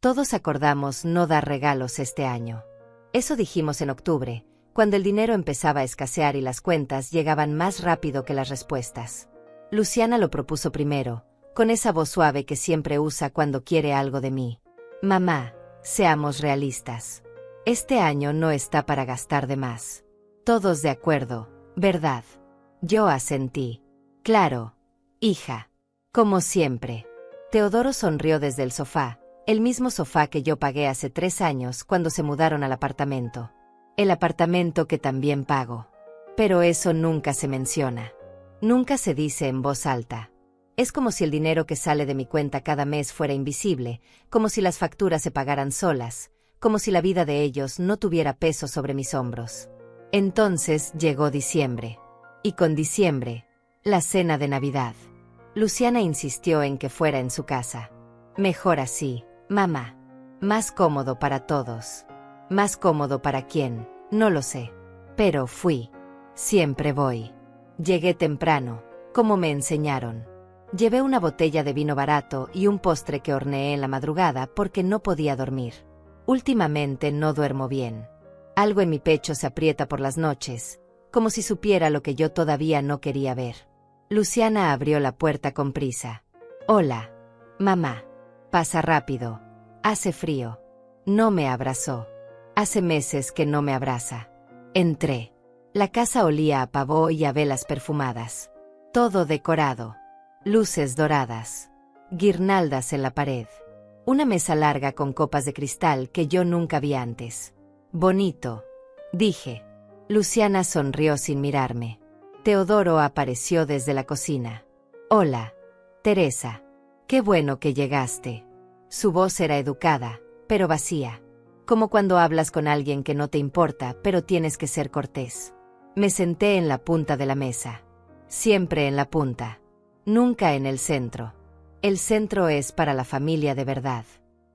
Todos acordamos no dar regalos este año. Eso dijimos en octubre, cuando el dinero empezaba a escasear y las cuentas llegaban más rápido que las respuestas. Luciana lo propuso primero, con esa voz suave que siempre usa cuando quiere algo de mí. Mamá, seamos realistas. Este año no está para gastar de más. Todos de acuerdo, ¿verdad? Yo asentí. Claro, hija. Como siempre. Teodoro sonrió desde el sofá, el mismo sofá que yo pagué hace 3 años cuando se mudaron al apartamento. El apartamento que también pago. Pero eso nunca se menciona. Nunca se dice en voz alta. Es como si el dinero que sale de mi cuenta cada mes fuera invisible, como si las facturas se pagaran solas, como si la vida de ellos no tuviera peso sobre mis hombros. Entonces llegó diciembre. Y con diciembre, la cena de Navidad. Luciana insistió en que fuera en su casa. Mejor así, mamá. Más cómodo para todos. Más cómodo para quién, no lo sé. Pero fui. Siempre voy. Llegué temprano, como me enseñaron. Llevé una botella de vino barato y un postre que horneé en la madrugada porque no podía dormir. Últimamente no duermo bien. Algo en mi pecho se aprieta por las noches, como si supiera lo que yo todavía no quería ver. Luciana abrió la puerta con prisa. Hola, mamá. Pasa rápido. Hace frío. No me abrazó. Hace meses que no me abraza. Entré. La casa olía a pavó y a velas perfumadas. Todo decorado. Luces doradas. Guirnaldas en la pared. Una mesa larga con copas de cristal que yo nunca vi antes. Bonito, dije. Luciana sonrió sin mirarme. Teodoro apareció desde la cocina. Hola, Teresa. Qué bueno que llegaste. Su voz era educada, pero vacía. Como cuando hablas con alguien que no te importa, pero tienes que ser cortés. Me senté en la punta de la mesa. Siempre en la punta. Nunca en el centro. El centro es para la familia de verdad.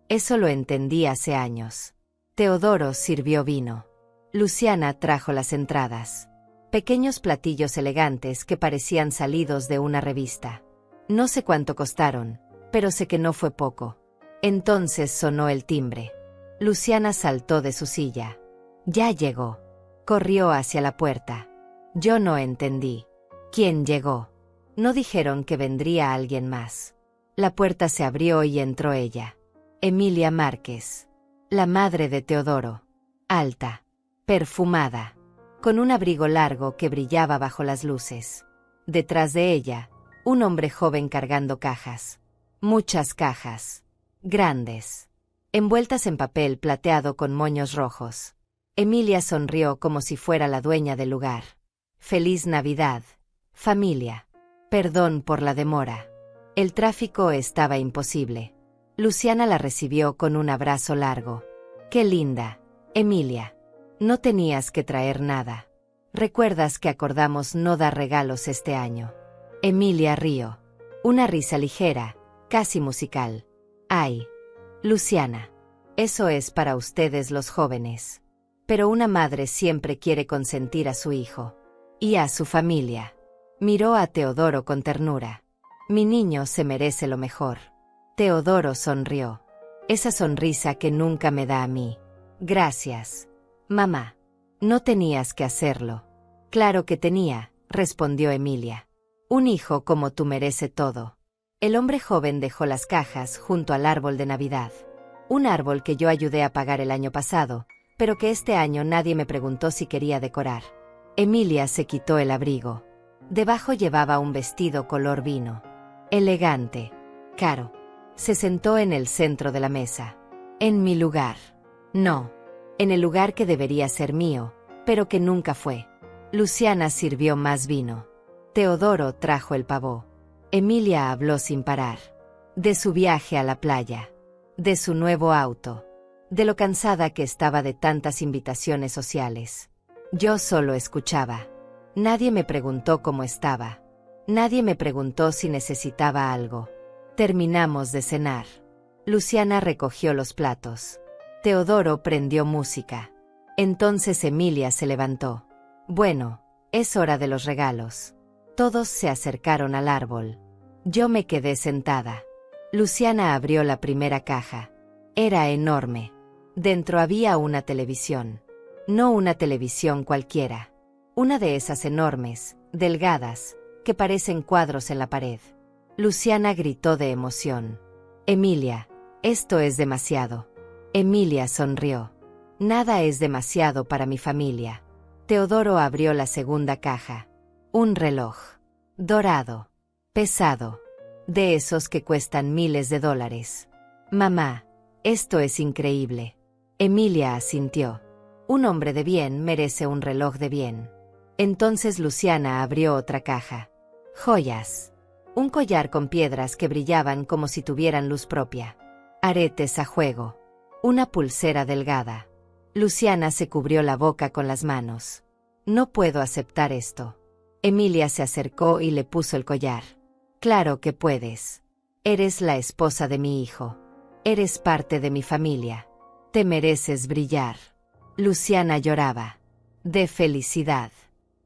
Eso lo entendí hace años. Teodoro sirvió vino. Luciana trajo las entradas. Pequeños platillos elegantes que parecían salidos de una revista. No sé cuánto costaron, pero sé que no fue poco. Entonces sonó el timbre. Luciana saltó de su silla. Ya llegó. Corrió hacia la puerta. Yo no entendí. ¿Quién llegó? No dijeron que vendría alguien más. La puerta se abrió y entró ella. Emilia Márquez. La madre de Teodoro. Alta. Perfumada. Con un abrigo largo que brillaba bajo las luces. Detrás de ella, un hombre joven cargando cajas. Muchas cajas. Grandes. Envueltas en papel plateado con moños rojos. Emilia sonrió como si fuera la dueña del lugar. Feliz Navidad, familia. Perdón por la demora. El tráfico estaba imposible. Luciana la recibió con un abrazo largo. Qué linda, Emilia. No tenías que traer nada. ¿Recuerdas que acordamos no dar regalos este año? Emilia rió. Una risa ligera, casi musical. Ay, Luciana. Eso es para ustedes los jóvenes. Pero una madre siempre quiere consentir a su hijo. Y a su familia. Miró a Teodoro con ternura. Mi niño se merece lo mejor. Teodoro sonrió. Esa sonrisa que nunca me da a mí. Gracias. Mamá. No tenías que hacerlo. Claro que tenía, respondió Emilia. Un hijo como tú merece todo. El hombre joven dejó las cajas junto al árbol de Navidad. Un árbol que yo ayudé a pagar el año pasado, pero que este año nadie me preguntó si quería decorar. Emilia se quitó el abrigo. Debajo llevaba un vestido color vino. Elegante. Caro. Se sentó en el centro de la mesa. En mi lugar. No. En el lugar que debería ser mío, pero que nunca fue. Luciana sirvió más vino. Teodoro trajo el pavó. Emilia habló sin parar. De su viaje a la playa. De su nuevo auto. De lo cansada que estaba de tantas invitaciones sociales. Yo solo escuchaba. Nadie me preguntó cómo estaba. Nadie me preguntó si necesitaba algo. Terminamos de cenar. Luciana recogió los platos. Teodoro prendió música. Entonces Emilia se levantó. Bueno, es hora de los regalos. Todos se acercaron al árbol. Yo me quedé sentada. Luciana abrió la primera caja. Era enorme. Dentro había una televisión. No una televisión cualquiera. Una de esas enormes, delgadas, que parecen cuadros en la pared. Luciana gritó de emoción. Emilia, esto es demasiado. Emilia sonrió. Nada es demasiado para mi familia. Teodoro abrió la segunda caja. Un reloj. Dorado. Pesado. De esos que cuestan miles de dólares. Mamá, esto es increíble. Emilia asintió. Un hombre de bien merece un reloj de bien. Entonces Luciana abrió otra caja. Joyas. Un collar con piedras que brillaban como si tuvieran luz propia. Aretes a juego. Una pulsera delgada. Luciana se cubrió la boca con las manos. No puedo aceptar esto. Emilia se acercó y le puso el collar. Claro que puedes. Eres la esposa de mi hijo. Eres parte de mi familia. Te mereces brillar. Luciana lloraba. De felicidad.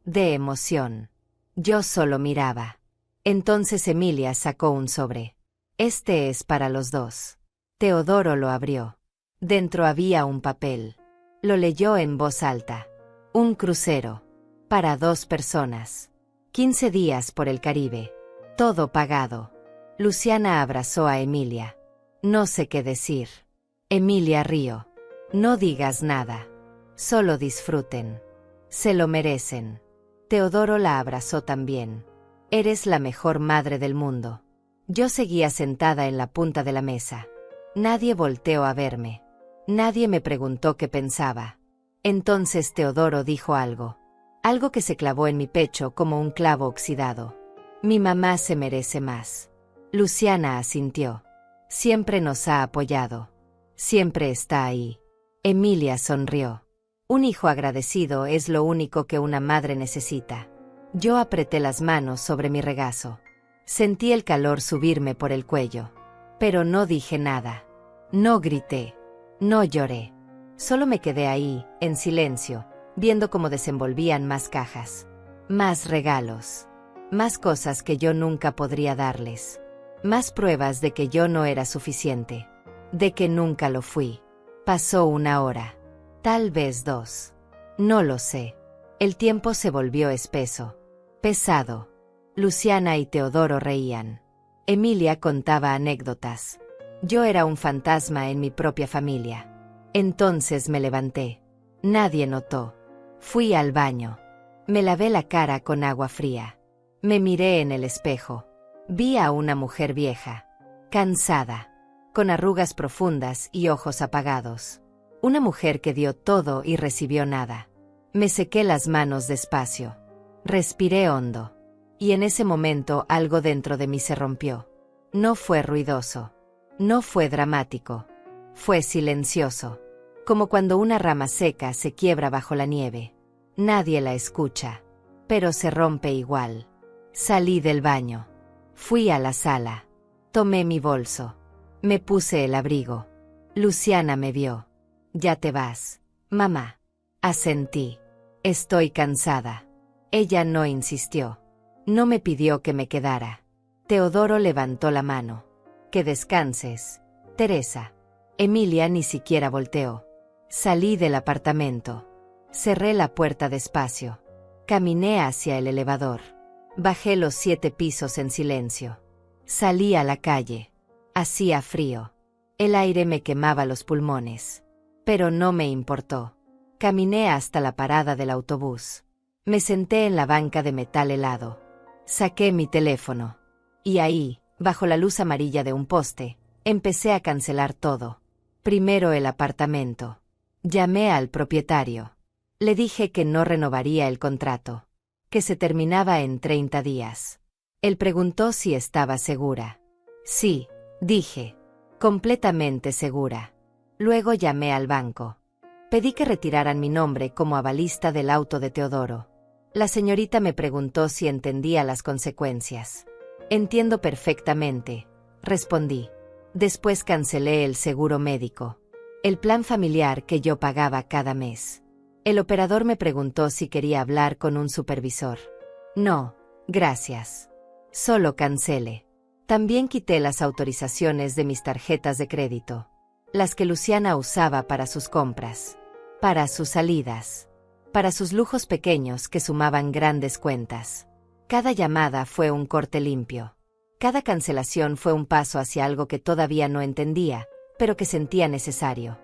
De emoción. Yo solo miraba. Entonces Emilia sacó un sobre. Este es para los dos. Teodoro lo abrió. Dentro había un papel. Lo leyó en voz alta. Un crucero. Para 2 personas. 15 días por el Caribe. Todo pagado. Luciana abrazó a Emilia. No sé qué decir. Emilia rió. No digas nada. Solo disfruten. Se lo merecen. Teodoro la abrazó también. Eres la mejor madre del mundo. Yo seguía sentada en la punta de la mesa. Nadie volteó a verme. Nadie me preguntó qué pensaba. Entonces Teodoro dijo algo. Algo que se clavó en mi pecho como un clavo oxidado. Mi mamá se merece más. Luciana asintió. Siempre nos ha apoyado. Siempre está ahí. Emilia sonrió. Un hijo agradecido es lo único que una madre necesita. Yo apreté las manos sobre mi regazo. Sentí el calor subirme por el cuello. Pero no dije nada. No grité. No lloré. Solo me quedé ahí, en silencio, viendo cómo desenvolvían más cajas. Más regalos. Más cosas que yo nunca podría darles. Más pruebas de que yo no era suficiente. De que nunca lo fui. Pasó 1 hora. Tal vez 2. No lo sé. El tiempo se volvió espeso. Pesado. Luciana y Teodoro reían. Emilia contaba anécdotas. Yo era un fantasma en mi propia familia. Entonces me levanté. Nadie notó. Fui al baño. Me lavé la cara con agua fría. Me miré en el espejo. Vi a una mujer vieja. Cansada. Con arrugas profundas y ojos apagados. Una mujer que dio todo y recibió nada. Me sequé las manos despacio. Respiré hondo. Y en ese momento algo dentro de mí se rompió. No fue ruidoso. No fue dramático. Fue silencioso. Como cuando una rama seca se quiebra bajo la nieve. Nadie la escucha. Pero se rompe igual. Salí del baño. Fui a la sala. Tomé mi bolso. Me puse el abrigo. Luciana me vio. Ya te vas, mamá. Asentí. Estoy cansada. Ella no insistió. No me pidió que me quedara. Teodoro levantó la mano. Que descanses, Teresa. Emilia ni siquiera volteó. Salí del apartamento. Cerré la puerta despacio. Caminé hacia el elevador. Bajé los 7 pisos en silencio. Salí a la calle. Hacía frío. El aire me quemaba los pulmones. Pero no me importó. Caminé hasta la parada del autobús. Me senté en la banca de metal helado. Saqué mi teléfono. Y ahí, bajo la luz amarilla de un poste, empecé a cancelar todo. Primero el apartamento. Llamé al propietario. Le dije que no renovaría el contrato. Que se terminaba en 30 días. Él preguntó si estaba segura. Sí, dije. Completamente segura. Luego llamé al banco. Pedí que retiraran mi nombre como avalista del auto de Teodoro. La señorita me preguntó si entendía las consecuencias. Entiendo perfectamente, respondí. Después cancelé el seguro médico. El plan familiar que yo pagaba cada mes. El operador me preguntó si quería hablar con un supervisor. No, gracias. Solo cancele. También quité las autorizaciones de mis tarjetas de crédito. las que Luciana usaba para sus compras, para sus salidas, para sus lujos pequeños que sumaban grandes cuentas. Cada llamada fue un corte limpio. Cada cancelación fue un paso hacia algo que todavía no entendía, pero que sentía necesario.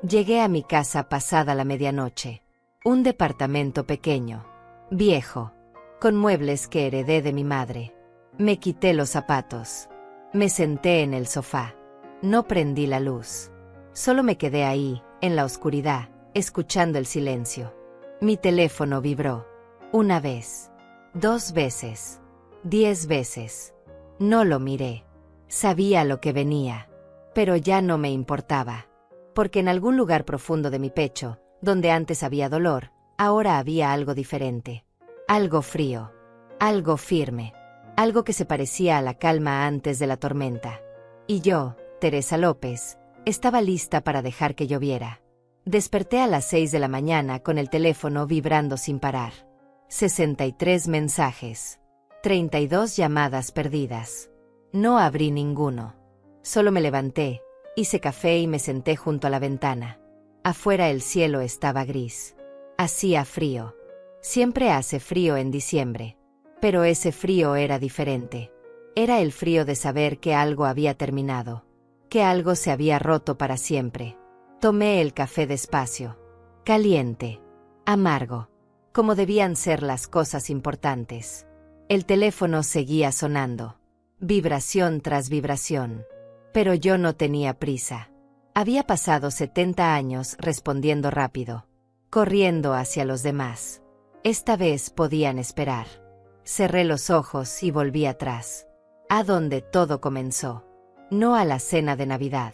Llegué a mi casa pasada la medianoche. Un departamento pequeño, viejo, con muebles que heredé de mi madre. Me quité los zapatos. Me senté en el sofá. No prendí la luz. Solo me quedé ahí, en la oscuridad, escuchando el silencio. Mi teléfono vibró. Una vez. 2 veces. 10 veces. No lo miré. Sabía lo que venía. Pero ya no me importaba. Porque en algún lugar profundo de mi pecho, donde antes había dolor, ahora había algo diferente. Algo frío. Algo firme. Algo que se parecía a la calma antes de la tormenta. Y yo, Teresa López, estaba lista para dejar que lloviera. Desperté a las 6 de la mañana con el teléfono vibrando sin parar. 63 mensajes. 32 llamadas perdidas. No abrí ninguno. Solo me levanté, hice café y me senté junto a la ventana. Afuera el cielo estaba gris. Hacía frío. Siempre hace frío en diciembre. Pero ese frío era diferente. Era el frío de saber que algo había terminado. Que algo se había roto para siempre. Tomé el café despacio. Caliente. Amargo. Como debían ser las cosas importantes. El teléfono seguía sonando. Vibración tras vibración. Pero yo no tenía prisa. Había pasado 70 años respondiendo rápido. Corriendo hacia los demás. Esta vez podían esperar. Cerré los ojos y volví atrás. A donde todo comenzó. No a la cena de Navidad.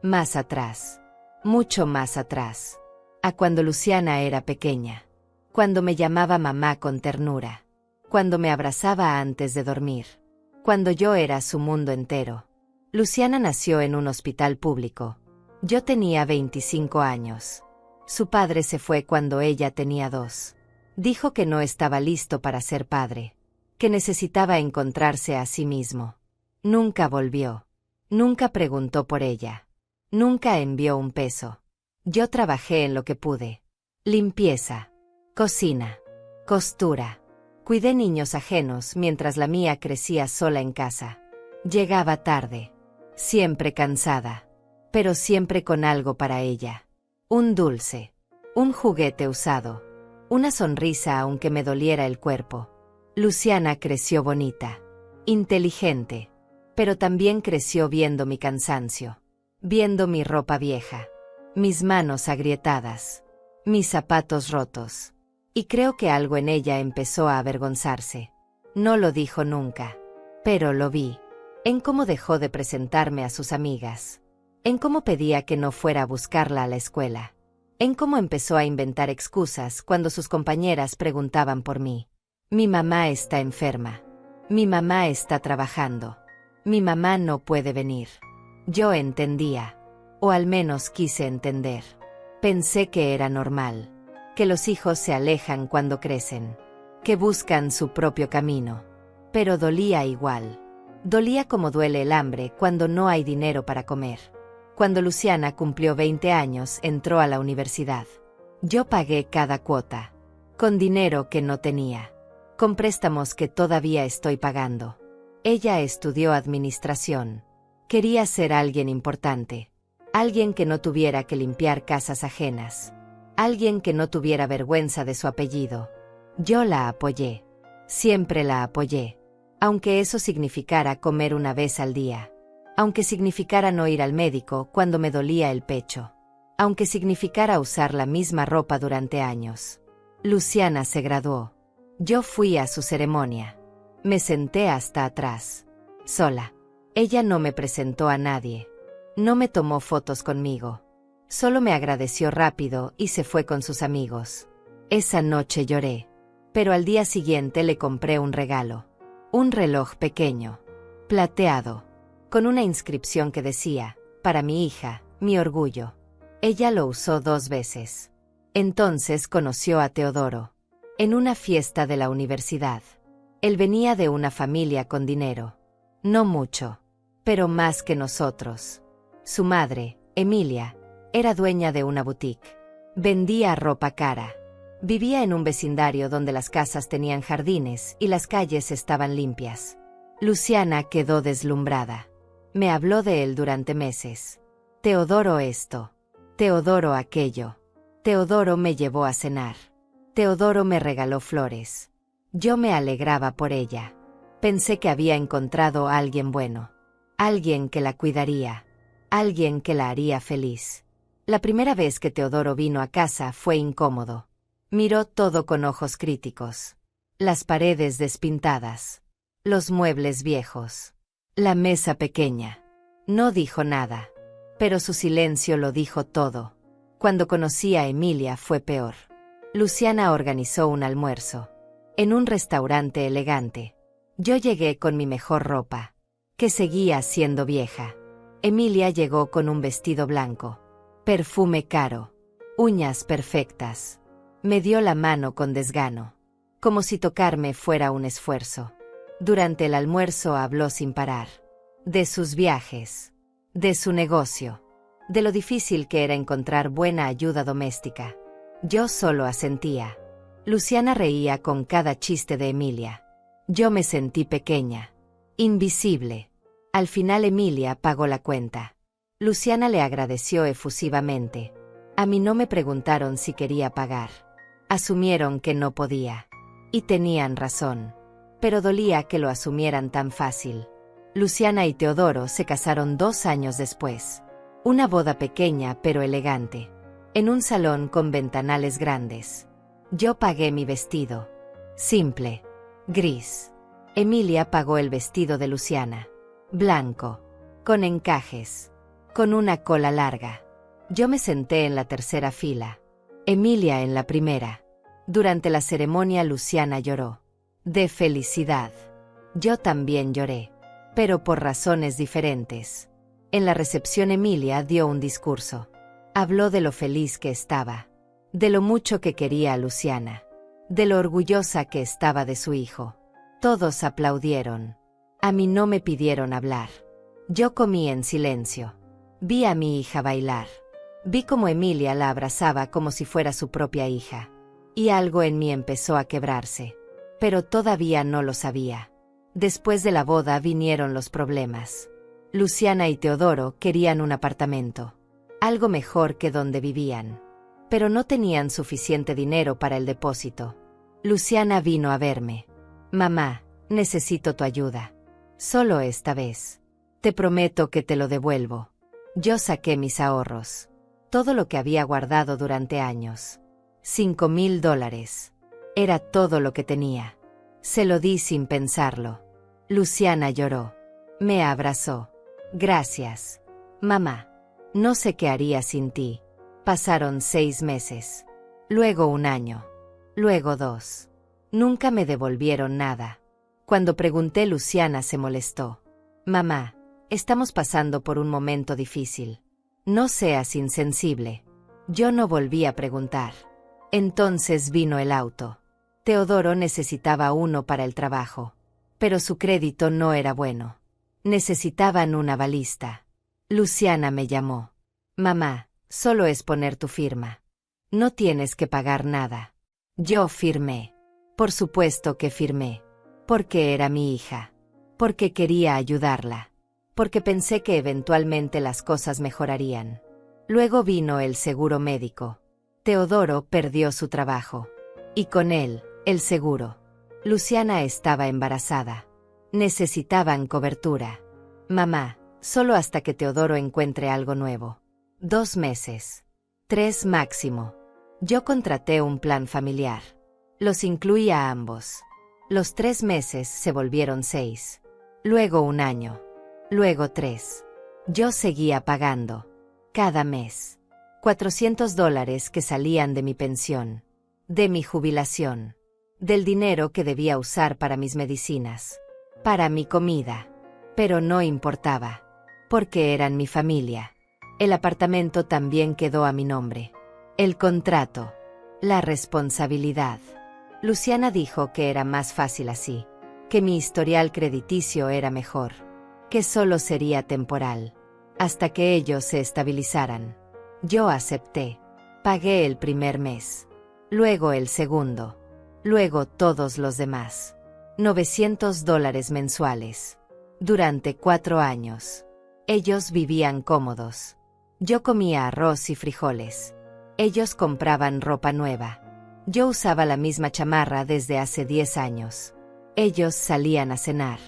Más atrás. Mucho más atrás. A cuando Luciana era pequeña. Cuando me llamaba mamá con ternura. Cuando me abrazaba antes de dormir. Cuando yo era su mundo entero. Luciana nació en un hospital público. Yo tenía 25 años. Su padre se fue cuando ella tenía 2. Dijo que no estaba listo para ser padre. Que necesitaba encontrarse a sí mismo. Nunca volvió. Nunca preguntó por ella. Nunca envió un peso. Yo trabajé en lo que pude. Limpieza. Cocina. Costura. Cuidé niños ajenos mientras la mía crecía sola en casa. Llegaba tarde. Siempre cansada. Pero siempre con algo para ella. Un dulce. Un juguete usado. Una sonrisa aunque me doliera el cuerpo. Luciana creció bonita. Inteligente. Pero también creció viendo mi cansancio. Viendo mi ropa vieja. Mis manos agrietadas. Mis zapatos rotos. Y creo que algo en ella empezó a avergonzarse. No lo dijo nunca. Pero lo vi. En cómo dejó de presentarme a sus amigas. En cómo pedía que no fuera a buscarla a la escuela. En cómo empezó a inventar excusas cuando sus compañeras preguntaban por mí. Mi mamá está enferma. Mi mamá está trabajando. Mi mamá no puede venir. Yo entendía. O al menos quise entender. Pensé que era normal. Que los hijos se alejan cuando crecen. Que buscan su propio camino. Pero dolía igual. Dolía como duele el hambre cuando no hay dinero para comer. Cuando Luciana cumplió 20 años, entró a la universidad. Yo pagué cada cuota. Con dinero que no tenía. Con préstamos que todavía estoy pagando. Ella estudió administración. Quería ser alguien importante. Alguien que no tuviera que limpiar casas ajenas. Alguien que no tuviera vergüenza de su apellido. Yo la apoyé. Siempre la apoyé. Aunque eso significara comer una vez al día. Aunque significara no ir al médico cuando me dolía el pecho. Aunque significara usar la misma ropa durante años. Luciana se graduó. Yo fui a su ceremonia. Me senté hasta atrás. Sola. Ella no me presentó a nadie. No me tomó fotos conmigo. Solo me agradeció rápido y se fue con sus amigos. Esa noche lloré. Pero al día siguiente le compré un regalo. Un reloj pequeño. Plateado. Con una inscripción que decía, para mi hija, mi orgullo. Ella lo usó 2 veces. Entonces conoció a Teodoro. En una fiesta de la universidad. Él venía de una familia con dinero. No mucho. Pero más que nosotros. Su madre, Emilia era dueña de una boutique. Vendía ropa cara. Vivía en un vecindario donde las casas tenían jardines y las calles estaban limpias. Luciana quedó deslumbrada. Me habló de él durante meses. Teodoro esto. Teodoro aquello. Teodoro me llevó a cenar. Teodoro me regaló flores. Yo me alegraba por ella. Pensé que había encontrado a alguien bueno. Alguien que la cuidaría. Alguien que la haría feliz. La primera vez que Teodoro vino a casa fue incómodo. Miró todo con ojos críticos. Las paredes despintadas. Los muebles viejos. La mesa pequeña. No dijo nada. Pero su silencio lo dijo todo. Cuando conocí a Emilia fue peor. Luciana organizó un almuerzo. En un restaurante elegante. Yo llegué con mi mejor ropa. Que seguía siendo vieja. Emilia llegó con un vestido blanco. Perfume caro. Uñas perfectas. Me dio la mano con desgano. Como si tocarme fuera un esfuerzo. Durante el almuerzo habló sin parar. De sus viajes. De su negocio. De lo difícil que era encontrar buena ayuda doméstica. Yo solo asentía. Luciana reía con cada chiste de Emilia. Yo me sentí pequeña. Invisible. Al final Emilia pagó la cuenta. Luciana le agradeció efusivamente. A mí no me preguntaron si quería pagar. Asumieron que no podía. Y tenían razón. Pero dolía que lo asumieran tan fácil. Luciana y Teodoro se casaron 2 años después. Una boda pequeña pero elegante. En un salón con ventanales grandes. Yo pagué mi vestido. Simple. Gris. Emilia pagó el vestido de Luciana. Blanco. Con encajes. Con una cola larga. Yo me senté en la tercera fila. Emilia en la primera. Durante la ceremonia Luciana lloró. De felicidad. Yo también lloré. Pero por razones diferentes. En la recepción Emilia dio un discurso. Habló de lo feliz que estaba. De lo mucho que quería a Luciana. De lo orgullosa que estaba de su hijo. Todos aplaudieron. A mí no me pidieron hablar. Yo comí en silencio. Vi a mi hija bailar. Vi cómo Emilia la abrazaba como si fuera su propia hija. Y algo en mí empezó a quebrarse. Pero todavía no lo sabía. Después de la boda vinieron los problemas. Luciana y Teodoro querían un apartamento. Algo mejor que donde vivían. Pero no tenían suficiente dinero para el depósito. Luciana vino a verme. Mamá, necesito tu ayuda. Solo esta vez. Te prometo que te lo devuelvo. Yo saqué mis ahorros. Todo lo que había guardado durante años. $5,000. Era todo lo que tenía. Se lo di sin pensarlo. Luciana lloró. Me abrazó. Gracias. Mamá. No sé qué haría sin ti. Pasaron 6 meses. Luego 1 año. Luego 2. Nunca me devolvieron nada. Cuando pregunté, Luciana se molestó. Mamá, estamos pasando por un momento difícil. No seas insensible. Yo no volví a preguntar. Entonces vino el auto. Teodoro necesitaba uno para el trabajo. Pero su crédito no era bueno. Necesitaban una balista. Luciana me llamó. Mamá, solo es poner tu firma. No tienes que pagar nada. Yo firmé. Por supuesto que firmé. Porque era mi hija. Porque quería ayudarla. Porque pensé que eventualmente las cosas mejorarían. Luego vino el seguro médico. Teodoro perdió su trabajo. Y con él, el seguro. Luciana estaba embarazada. Necesitaban cobertura. Mamá, solo hasta que Teodoro encuentre algo nuevo. 2 meses. 3 máximo. Yo contraté un plan familiar. Los incluía a ambos. Los 3 meses se volvieron 6. Luego 1 año. Luego 3. Yo seguía pagando. Cada mes. $400 que salían de mi pensión. De mi jubilación. Del dinero que debía usar para mis medicinas. Para mi comida. Pero no importaba. Porque eran mi familia. El apartamento también quedó a mi nombre. El contrato. La responsabilidad. Luciana dijo que era más fácil así. Que mi historial crediticio era mejor. Que solo sería temporal. hasta que ellos se estabilizaran. Yo acepté. Pagué el primer mes. Luego el segundo. Luego todos los demás. $900 mensuales. Durante 4 años. Ellos vivían cómodos. Yo comía arroz y frijoles. Ellos compraban ropa nueva. Yo usaba la misma chamarra desde hace 10 años. Ellos salían a cenar.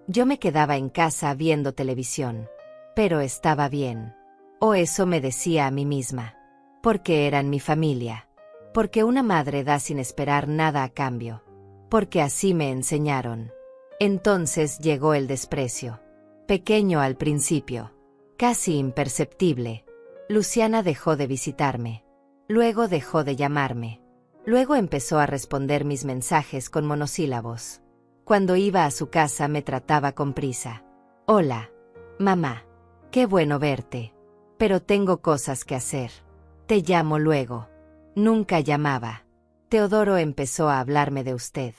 Yo me quedaba en casa viendo televisión. Pero estaba bien. O eso me decía a mí misma. Porque eran mi familia. Porque una madre da sin esperar nada a cambio. Porque así me enseñaron. Entonces llegó el desprecio. Pequeño al principio. Casi imperceptible. Luciana dejó de visitarme. Luego dejó de llamarme. Luego empezó a responder mis mensajes con monosílabos. Cuando iba a su casa me trataba con prisa. Hola, mamá. Qué bueno verte. Pero tengo cosas que hacer. Te llamo luego. Nunca llamaba. Teodoro empezó a hablarme de usted.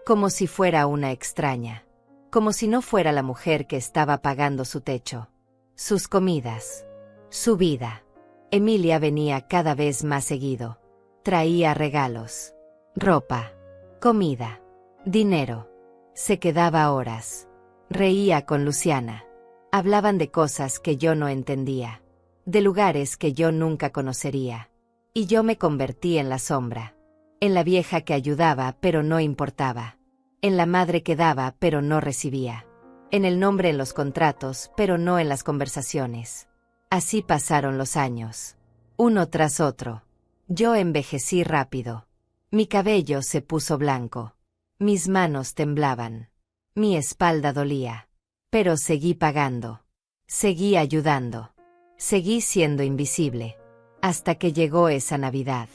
Como si fuera una extraña. Como si no fuera la mujer que estaba pagando su techo. Sus comidas. Su vida. Emilia venía cada vez más seguido. Traía regalos. Ropa. Comida. Dinero. Se quedaba horas. Reía con Luciana. Hablaban de cosas que yo no entendía. De lugares que yo nunca conocería. Y yo me convertí en la sombra. En la vieja que ayudaba pero no importaba. En la madre que daba pero no recibía. En el nombre en los contratos pero no en las conversaciones. Así pasaron los años. Uno tras otro. Yo envejecí rápido. Mi cabello se puso blanco. Mis manos temblaban. Mi espalda dolía. Pero seguí pagando. Seguí ayudando. Seguí siendo invisible. Hasta que llegó esa Navidad.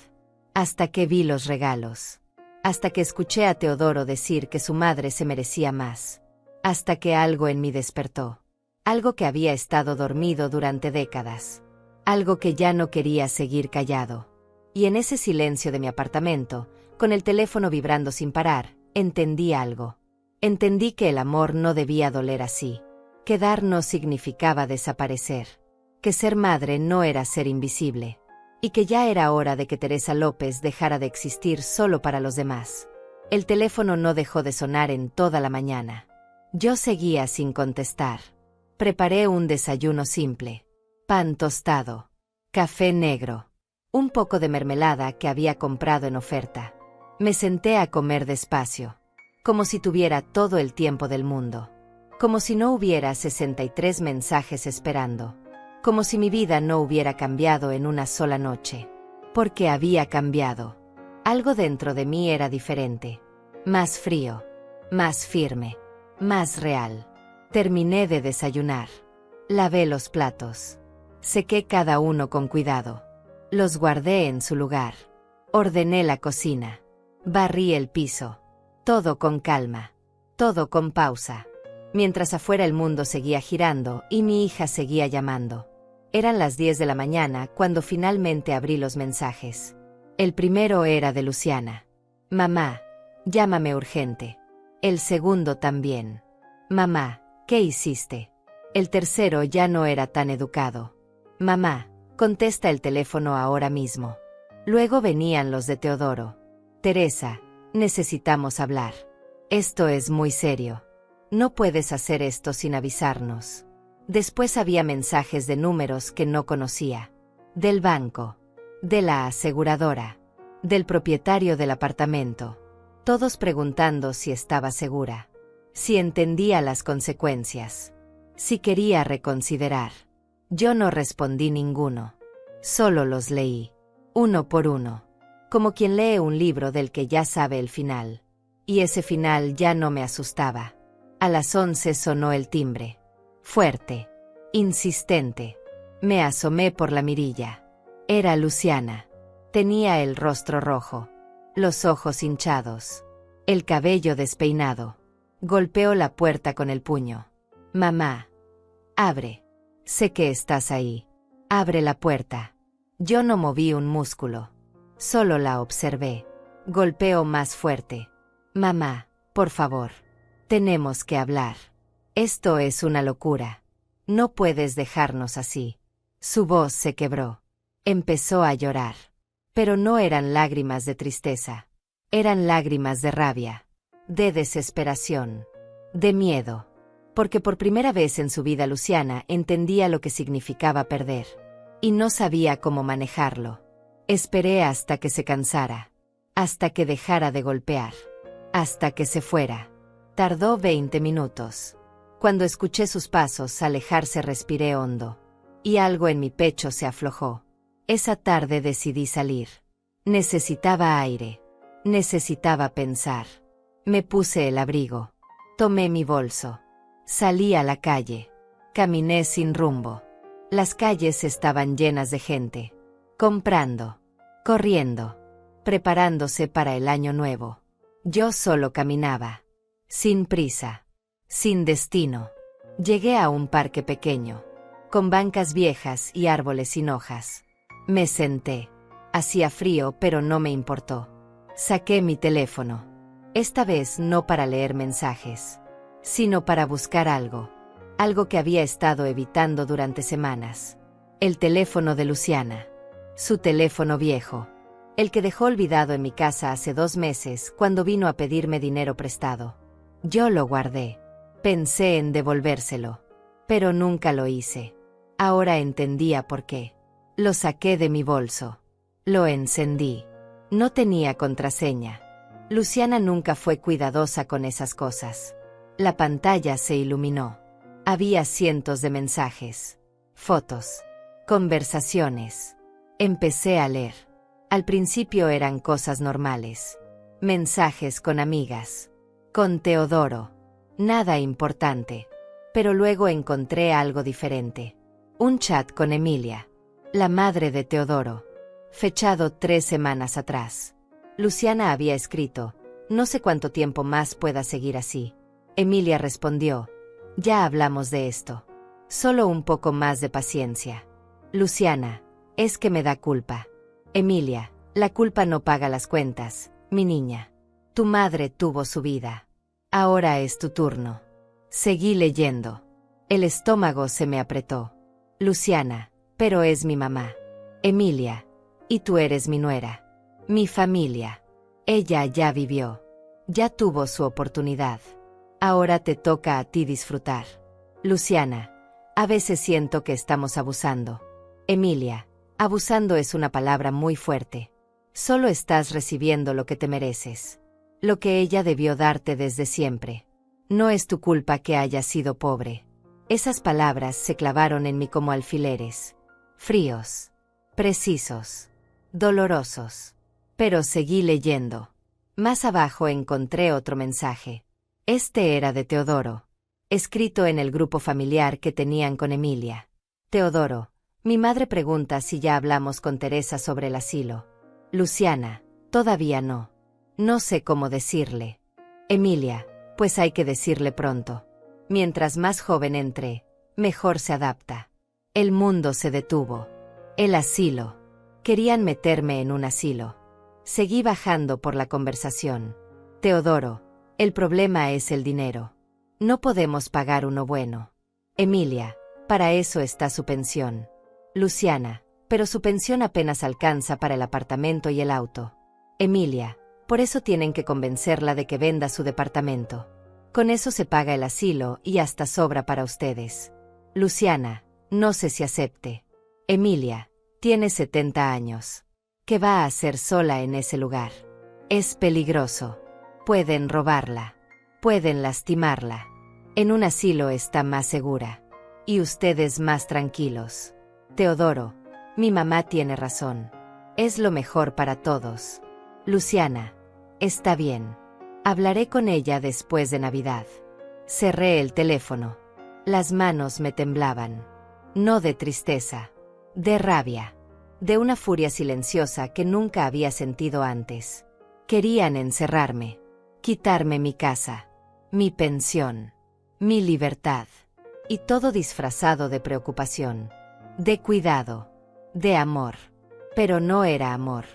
Hasta que vi los regalos. Hasta que escuché a Teodoro decir que su madre se merecía más. Hasta que algo en mí despertó. Algo que había estado dormido durante décadas. Algo que ya no quería seguir callado. Y en ese silencio de mi apartamento, con el teléfono vibrando sin parar, entendí algo. Entendí que el amor no debía doler así. Que dar no significaba desaparecer. Que ser madre no era ser invisible. Y que ya era hora de que Teresa López dejara de existir solo para los demás. El teléfono no dejó de sonar en toda la mañana. Yo seguía sin contestar. Preparé un desayuno simple. Pan tostado. Café negro. Un poco de mermelada que había comprado en oferta. Me senté a comer despacio. Como si tuviera todo el tiempo del mundo. Como si no hubiera 63 mensajes esperando. Como si mi vida no hubiera cambiado en una sola noche. Porque había cambiado. Algo dentro de mí era diferente. Más frío. Más firme. Más real. Terminé de desayunar. Lavé los platos. Sequé cada uno con cuidado. Los guardé en su lugar. Ordené la cocina. Barrí el piso. Todo con calma. Todo con pausa. Mientras afuera el mundo seguía girando y mi hija seguía llamando. Eran las 10 de la mañana cuando finalmente abrí los mensajes. El primero era de Luciana. Mamá, llámame urgente. El segundo también. Mamá, ¿qué hiciste? El tercero ya no era tan educado. Mamá, contesta el teléfono ahora mismo. Luego venían los de Teodoro. Teresa, necesitamos hablar. Esto es muy serio. No puedes hacer esto sin avisarnos. Después había mensajes de números que no conocía. Del banco. De la aseguradora. Del propietario del apartamento. Todos preguntando si estaba segura. Si entendía las consecuencias. Si quería reconsiderar. Yo no respondí ninguno. Solo los leí. Uno por uno. Como quien lee un libro del que ya sabe el final. Y ese final ya no me asustaba. A las 11 sonó el timbre. Fuerte. Insistente. Me asomé por la mirilla. Era Luciana. Tenía el rostro rojo. Los ojos hinchados. El cabello despeinado. Golpeó la puerta con el puño. Mamá. Abre. Sé que estás ahí. Abre la puerta. Yo no moví un músculo. Solo la observé. Golpeó más fuerte. Mamá, por favor. Tenemos que hablar. Esto es una locura. No puedes dejarnos así. Su voz se quebró. Empezó a llorar. Pero no eran lágrimas de tristeza. Eran lágrimas de rabia, de desesperación, de miedo. Porque por primera vez en su vida Luciana entendía lo que significaba perder. Y no sabía cómo manejarlo. Esperé hasta que se cansara. Hasta que dejara de golpear. Hasta que se fuera. Tardó 20 minutos. Cuando escuché sus pasos alejarse respiré hondo. Y algo en mi pecho se aflojó. Esa tarde decidí salir. Necesitaba aire. Necesitaba pensar. Me puse el abrigo. Tomé mi bolso. Salí a la calle. Caminé sin rumbo. Las calles estaban llenas de gente. Comprando. Corriendo. Preparándose para el año nuevo. Yo solo caminaba. Sin prisa. Sin destino. Llegué a un parque pequeño. Con bancas viejas y árboles sin hojas. Me senté. Hacía frío, pero no me importó. Saqué mi teléfono. Esta vez no para leer mensajes, sino para buscar algo. Algo que había estado evitando durante semanas. El teléfono de Luciana. Su teléfono viejo. El que dejó olvidado en mi casa hace 2 meses cuando vino a pedirme dinero prestado. Yo lo guardé. Pensé en devolvérselo. Pero nunca lo hice. Ahora entendía por qué. Lo saqué de mi bolso. Lo encendí. No tenía contraseña. Luciana nunca fue cuidadosa con esas cosas. La pantalla se iluminó. Había cientos de mensajes, fotos, conversaciones. Empecé a leer. Al principio eran cosas normales. Mensajes con amigas. Con Teodoro. Nada importante. Pero luego encontré algo diferente. Un chat con Emilia, la madre de Teodoro. Fechado 3 semanas atrás. Luciana había escrito: no sé cuánto tiempo más pueda seguir así. Emilia respondió: ya hablamos de esto. Solo un poco más de paciencia. Luciana: es que me da culpa. Emilia: la culpa no paga las cuentas, mi niña. Tu madre tuvo su vida. Ahora es tu turno. Seguí leyendo. El estómago se me apretó. Luciana: pero es mi mamá. Emilia: y tú eres mi nuera. Mi familia. Ella ya vivió. Ya tuvo su oportunidad. Ahora te toca a ti disfrutar. Luciana: a veces siento que estamos abusando. Emilia: abusando es una palabra muy fuerte. Solo estás recibiendo lo que te mereces. Lo que ella debió darte desde siempre. No es tu culpa que hayas sido pobre. Esas palabras se clavaron en mí como alfileres. Fríos. Precisos. Dolorosos. Pero seguí leyendo. Más abajo encontré otro mensaje. Este era de Teodoro. Escrito en el grupo familiar que tenían con Emilia. Teodoro: mi madre pregunta si ya hablamos con Teresa sobre el asilo. Luciana: todavía no. No sé cómo decirle. Emilia: pues hay que decirle pronto. Mientras más joven entre, mejor se adapta. El mundo se detuvo. El asilo. Querían meterme en un asilo. Seguí bajando por la conversación. Teodoro: el problema es el dinero. No podemos pagar uno bueno. Emilia: para eso está su pensión. Luciana: pero su pensión apenas alcanza para el apartamento y el auto. Emilia: por eso tienen que convencerla de que venda su departamento. Con eso se paga el asilo y hasta sobra para ustedes. Luciana: no sé si acepte. Emilia: tiene 70 años. ¿Qué va a hacer sola en ese lugar? Es peligroso. Pueden robarla. Pueden lastimarla. En un asilo está más segura. Y ustedes más tranquilos. Teodoro: mi mamá tiene razón. Es lo mejor para todos. Luciana: está bien. Hablaré con ella después de Navidad. Cerré el teléfono. Las manos me temblaban. No de tristeza. De rabia. De una furia silenciosa que nunca había sentido antes. Querían encerrarme. Quitarme mi casa. Mi pensión. Mi libertad. Y todo disfrazado de preocupación. De cuidado. De amor. Pero no era amor.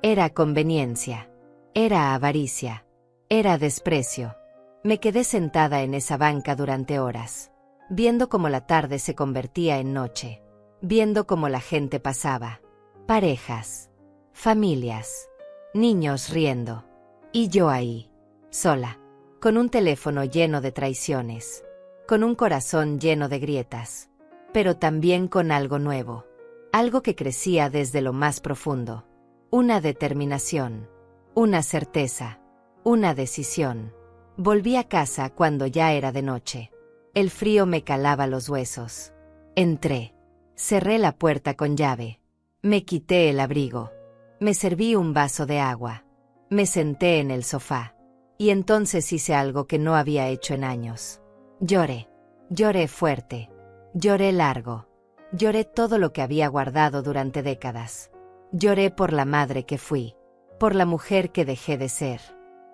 Era conveniencia. Era avaricia. Era desprecio. Me quedé sentada en esa banca durante horas. viendo cómo la tarde se convertía en noche, viendo cómo la gente pasaba, parejas, familias, niños riendo, y yo ahí, sola, con un teléfono lleno de traiciones, con un corazón lleno de grietas, pero también con algo nuevo, algo que crecía desde lo más profundo, una determinación, una certeza, una decisión. Volví a casa cuando ya era de noche. El frío me calaba los huesos. Entré. Cerré la puerta con llave. Me quité el abrigo. Me serví un vaso de agua. Me senté en el sofá. Y entonces hice algo que no había hecho en años. Lloré. Lloré fuerte. Lloré largo. Lloré todo lo que había guardado durante décadas. Lloré por la madre que fui. Por la mujer que dejé de ser.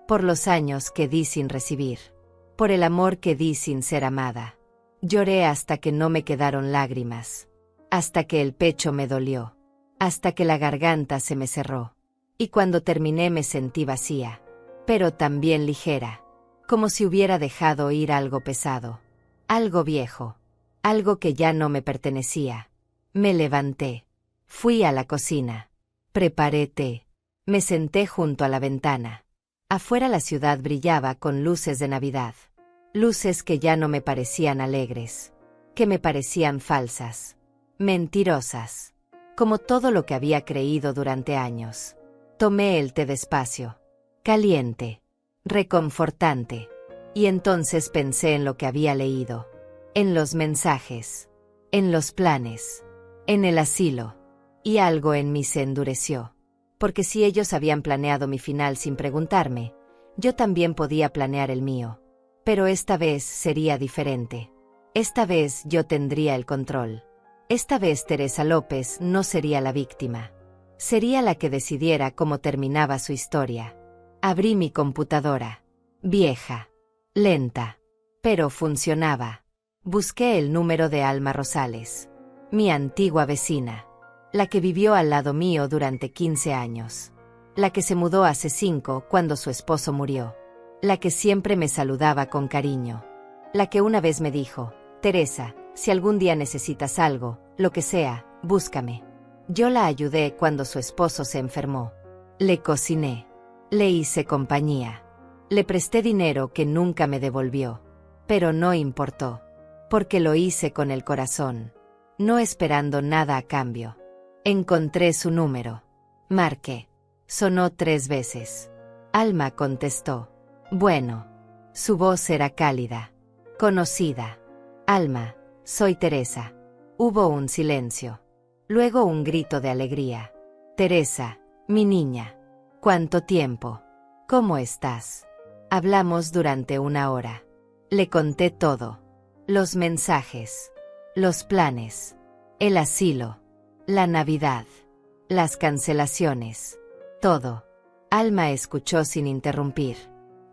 Por los años que di sin recibir. Por el amor que di sin ser amada. Lloré hasta que no me quedaron lágrimas. Hasta que el pecho me dolió. Hasta que la garganta se me cerró. Y cuando terminé me sentí vacía. Pero también ligera. Como si hubiera dejado ir algo pesado. Algo viejo. Algo que ya no me pertenecía. Me levanté. Fui a la cocina. Preparé té. Me senté junto a la ventana. Afuera la ciudad brillaba con luces de Navidad. Luces que ya no me parecían alegres. Que me parecían falsas. Mentirosas. Como todo lo que había creído durante años. Tomé el té despacio. Caliente. Reconfortante. Y entonces pensé en lo que había leído. En los mensajes. En los planes. En el asilo. Y algo en mí se endureció. Porque si ellos habían planeado mi final sin preguntarme, yo también podía planear el mío. Pero esta vez sería diferente. Esta vez yo tendría el control. Esta vez Teresa López no sería la víctima. Sería la que decidiera cómo terminaba su historia. Abrí mi computadora. Vieja. Lenta. Pero funcionaba. Busqué el número de Alma Rosales. Mi antigua vecina. La que vivió al lado mío durante 15 años. La que se mudó hace 5 cuando su esposo murió. La que siempre me saludaba con cariño. La que una vez me dijo, Teresa, si algún día necesitas algo, lo que sea, búscame. Yo la ayudé cuando su esposo se enfermó. Le cociné. Le hice compañía. Le presté dinero que nunca me devolvió. Pero no importó. Porque lo hice con el corazón. No esperando nada a cambio. Encontré su número. Marqué. Sonó 3 veces. Alma contestó. Bueno. Su voz era cálida. Conocida. Alma, soy Teresa. Hubo un silencio. Luego un grito de alegría. Teresa, mi niña. ¿Cuánto tiempo? ¿Cómo estás? Hablamos durante 1 hora. Le conté todo. Los mensajes. Los planes. El asilo. La Navidad. Las cancelaciones. Todo. Alma escuchó sin interrumpir.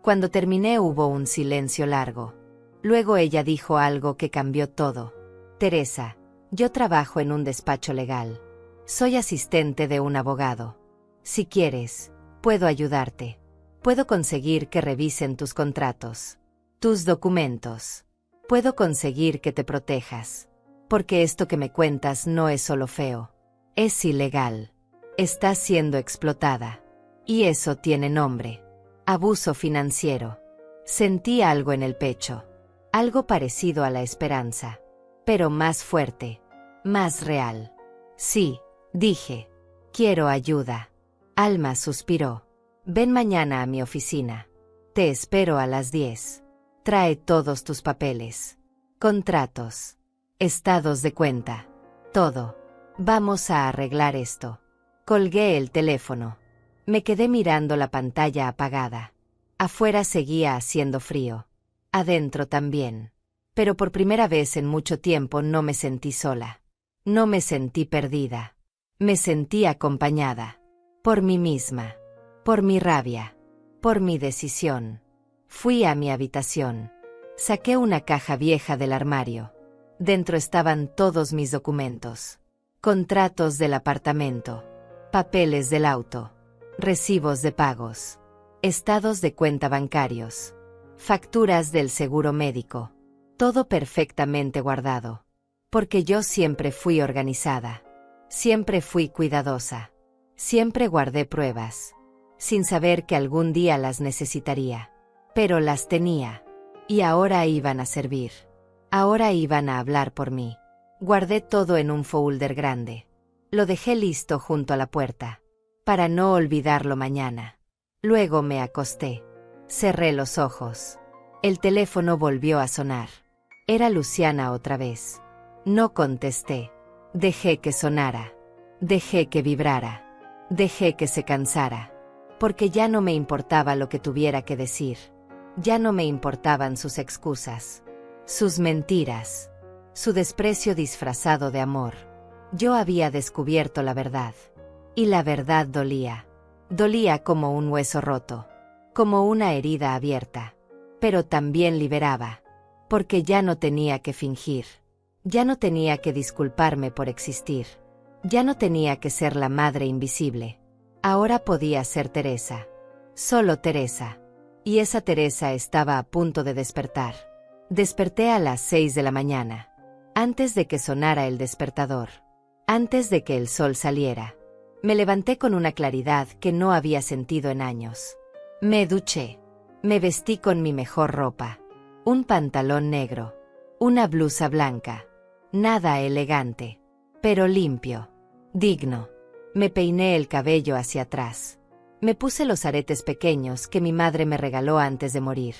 Cuando terminé hubo un silencio largo. Luego ella dijo algo que cambió todo. Teresa, yo trabajo en un despacho legal. Soy asistente de un abogado. Si quieres, puedo ayudarte. Puedo conseguir que revisen tus contratos. Tus documentos. Puedo conseguir que te protejas. Porque esto que me cuentas no es solo feo. Es ilegal. Estás siendo explotada. Y eso tiene nombre. Abuso financiero. Sentí algo en el pecho. Algo parecido a la esperanza. Pero más fuerte. Más real. Sí, dije. Quiero ayuda. Alma suspiró. Ven mañana a mi oficina. Te espero a las 10. Trae todos tus papeles. Contratos. Estados de cuenta. Todo. Vamos a arreglar esto. Colgué el teléfono. Me quedé mirando la pantalla apagada. Afuera seguía haciendo frío. Adentro también. Pero por primera vez en mucho tiempo no me sentí sola. No me sentí perdida. Me sentí acompañada. Por mí misma. Por mi rabia. Por mi decisión. Fui a mi habitación. Saqué una caja vieja del armario. Dentro estaban todos mis documentos. Contratos del apartamento. Papeles del auto. Recibos de pagos. Estados de cuenta bancarios. Facturas del seguro médico. Todo perfectamente guardado. Porque yo siempre fui organizada. Siempre fui cuidadosa. Siempre guardé pruebas. Sin saber que algún día las necesitaría. Pero las tenía. Y ahora iban a servir. Ahora iban a hablar por mí. Guardé todo en un folder grande. Lo dejé listo junto a la puerta. Para no olvidarlo mañana. Luego me acosté. Cerré los ojos. El teléfono volvió a sonar. Era Luciana otra vez. No contesté. Dejé que sonara. Dejé que vibrara. Dejé que se cansara. Porque ya no me importaba lo que tuviera que decir. Ya no me importaban sus excusas. Sus mentiras. Su desprecio disfrazado de amor. Yo había descubierto la verdad. Y la verdad dolía. Dolía como un hueso roto. Como una herida abierta. Pero también liberaba. Porque ya no tenía que fingir. Ya no tenía que disculparme por existir. Ya no tenía que ser la madre invisible. Ahora podía ser Teresa. Solo Teresa. Y esa Teresa estaba a punto de despertar. Desperté a las 6 de la mañana. Antes de que sonara el despertador. Antes de que el sol saliera. Me levanté con una claridad que no había sentido en años. Me duché. Me vestí con mi mejor ropa. Un pantalón negro. Una blusa blanca. Nada elegante. Pero limpio. Digno. Me peiné el cabello hacia atrás. Me puse los aretes pequeños que mi madre me regaló antes de morir.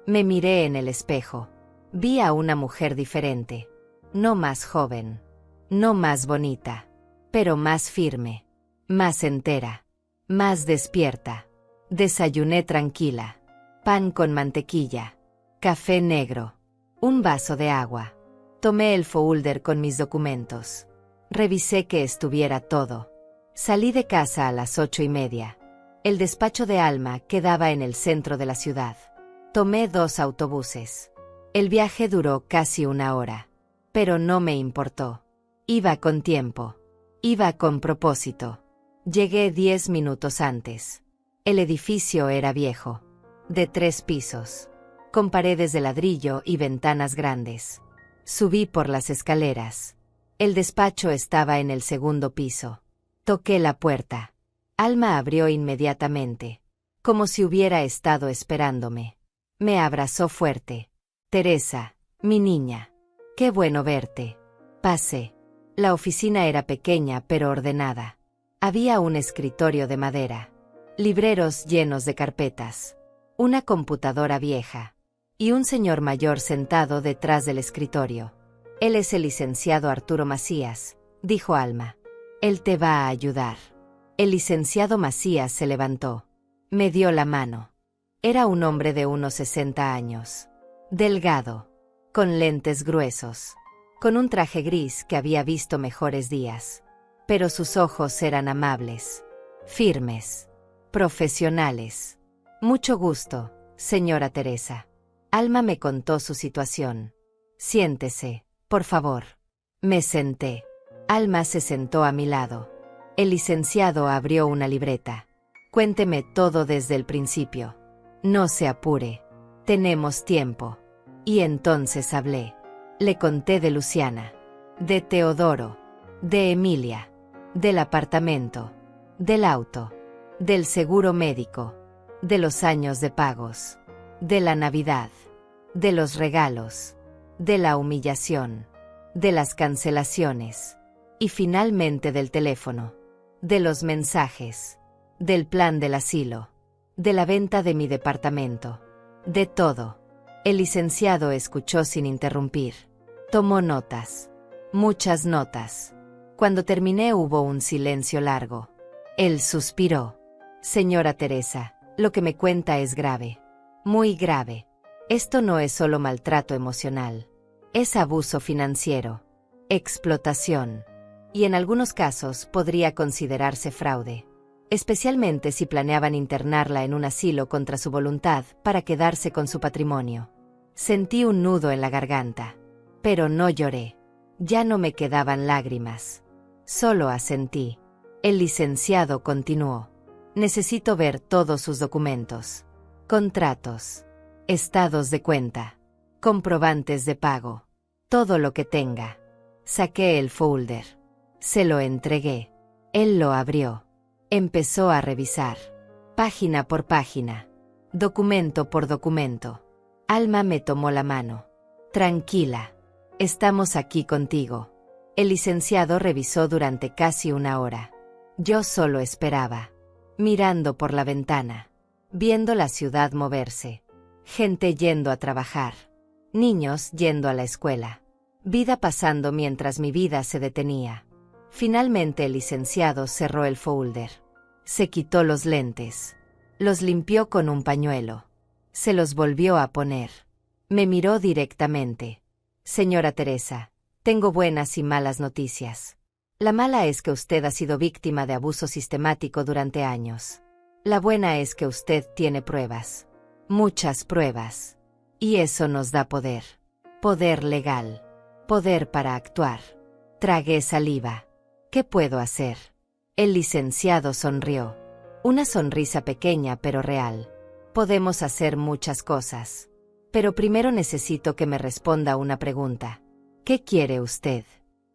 Me miré en el espejo. Vi a una mujer diferente. No más joven. No más bonita. Pero más firme. Más entera. Más despierta. Desayuné tranquila. Pan con mantequilla. Café negro. Un vaso de agua. Tomé el folder con mis documentos. Revisé que estuviera todo. Salí de casa a las 8:30. El despacho de Alma quedaba en el centro de la ciudad. Tomé 2 autobuses. El viaje duró casi 1 hora. Pero no me importó. Iba con tiempo. Iba con propósito. Llegué 10 minutos antes. El edificio era viejo. De 3 pisos. Con paredes de ladrillo y ventanas grandes. Subí por las escaleras. El despacho estaba en el 2.º piso. Toqué la puerta. Alma abrió inmediatamente. Como si hubiera estado esperándome. Me abrazó fuerte. Teresa, mi niña. Qué bueno verte. Pasé. La oficina era pequeña pero ordenada. Había un escritorio de madera. Libreros llenos de carpetas. Una computadora vieja. Y un señor mayor sentado detrás del escritorio. Él es el licenciado Arturo Macías, dijo Alma. Él te va a ayudar. El licenciado Macías se levantó. Me dio la mano. Era un hombre de unos 60 años. Delgado. Con lentes gruesos. Con un traje gris que había visto mejores días. Pero sus ojos eran amables. Firmes. Profesionales. Mucho gusto, señora Teresa. Alma me contó su situación. Siéntese, por favor. Me senté. Alma se sentó a mi lado. El licenciado abrió una libreta. Cuénteme todo desde el principio. No se apure. Tenemos tiempo. Y entonces hablé. Le conté de Luciana. De Teodoro. De Emilia. Del apartamento. Del auto. Del seguro médico. De los años de pagos. De la Navidad. De los regalos. De la humillación. De las cancelaciones. Y finalmente del teléfono. De los mensajes. Del plan del asilo. De la venta de mi departamento. De todo. El licenciado escuchó sin interrumpir. Tomó notas. Muchas notas. Cuando terminé hubo un silencio largo. Él suspiró. Señora Teresa, lo que me cuenta es grave. Muy grave. Esto no es solo maltrato emocional. Es abuso financiero. Explotación. Y en algunos casos podría considerarse fraude. Especialmente si planeaban internarla en un asilo contra su voluntad para quedarse con su patrimonio. Sentí un nudo en la garganta. Pero no lloré. Ya no me quedaban lágrimas. Solo asentí. El licenciado continuó. Necesito ver todos sus documentos. Contratos. Estados de cuenta. comprobantes de pago, todo lo que tenga. Saqué el folder. Se lo entregué. Él lo abrió. Empezó a revisar. Página por página. Documento por documento. Alma me tomó la mano. Tranquila. Estamos aquí contigo. El licenciado revisó durante casi una hora. Yo solo esperaba. Mirando por la ventana. Viendo la ciudad moverse. Gente yendo a trabajar. Niños yendo a la escuela. Vida pasando mientras mi vida se detenía. Finalmente el licenciado cerró el folder. Se quitó los lentes. Los limpió con un pañuelo. Se los volvió a poner. Me miró directamente. Señora Teresa, tengo buenas y malas noticias. La mala es que usted ha sido víctima de abuso sistemático durante años. La buena es que usted tiene pruebas. Muchas pruebas. Y eso nos da poder. Poder legal. Poder para actuar. Tragué saliva. ¿Qué puedo hacer? El licenciado sonrió. Una sonrisa pequeña pero real. Podemos hacer muchas cosas. Pero primero necesito que me responda una pregunta. ¿Qué quiere usted?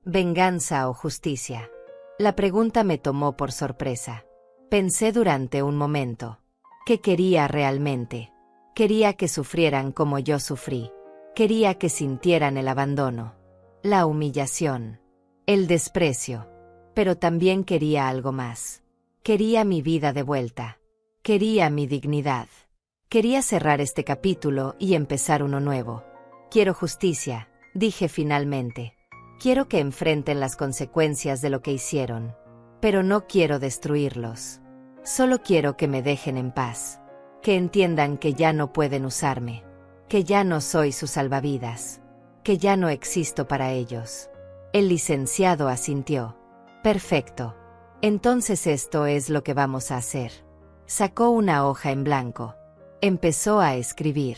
¿Venganza o justicia? La pregunta me tomó por sorpresa. Pensé durante un momento. ¿Qué quería realmente? Quería que sufrieran como yo sufrí. Quería que sintieran el abandono, la humillación, el desprecio. Pero también quería algo más. Quería mi vida de vuelta. Quería mi dignidad. Quería cerrar este capítulo y empezar uno nuevo. Quiero justicia, dije finalmente. Quiero que enfrenten las consecuencias de lo que hicieron. Pero no quiero destruirlos. Solo quiero que me dejen en paz. Que entiendan que ya no pueden usarme. Que ya no soy su salvavidas. Que ya no existo para ellos. El licenciado asintió. Perfecto. Entonces esto es lo que vamos a hacer. Sacó una hoja en blanco. Empezó a escribir.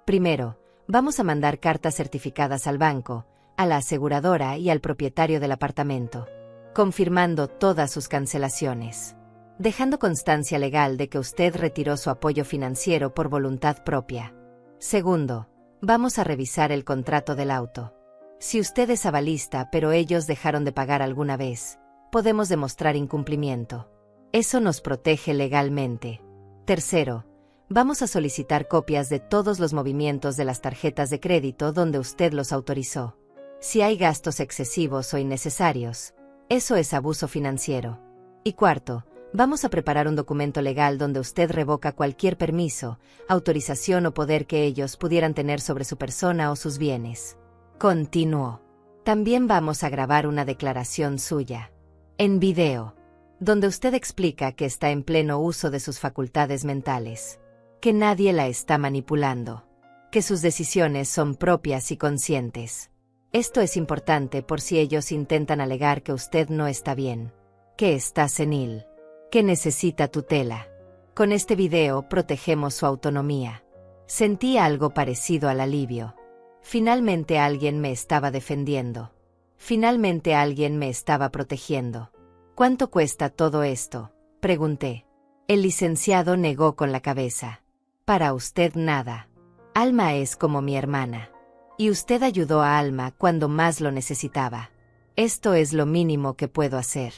Primero, vamos a mandar cartas certificadas al banco, a la aseguradora y al propietario del apartamento, confirmando todas sus cancelaciones, dejando constancia legal de que usted retiró su apoyo financiero por voluntad propia. Segundo, vamos a revisar el contrato del auto. Si usted es avalista pero ellos dejaron de pagar alguna vez, podemos demostrar incumplimiento. Eso nos protege legalmente. Tercero, vamos a solicitar copias de todos los movimientos de las tarjetas de crédito donde usted los autorizó. Si hay gastos excesivos o innecesarios, eso es abuso financiero. Y cuarto, vamos a preparar un documento legal donde usted revoca cualquier permiso, autorización o poder que ellos pudieran tener sobre su persona o sus bienes. Continuó. También vamos a grabar una declaración suya, en video, donde usted explica que está en pleno uso de sus facultades mentales, que nadie la está manipulando, que sus decisiones son propias y conscientes. Esto es importante por si ellos intentan alegar que usted no está bien, que está senil, que necesita tutela. Con este video protegemos su autonomía. Sentí algo parecido al alivio. Finalmente alguien me estaba defendiendo. Finalmente alguien me estaba protegiendo. ¿Cuánto cuesta todo esto?, pregunté. El licenciado negó con la cabeza. Para usted nada. Alma es como mi hermana. Y usted ayudó a Alma cuando más lo necesitaba. Esto es lo mínimo que puedo hacer.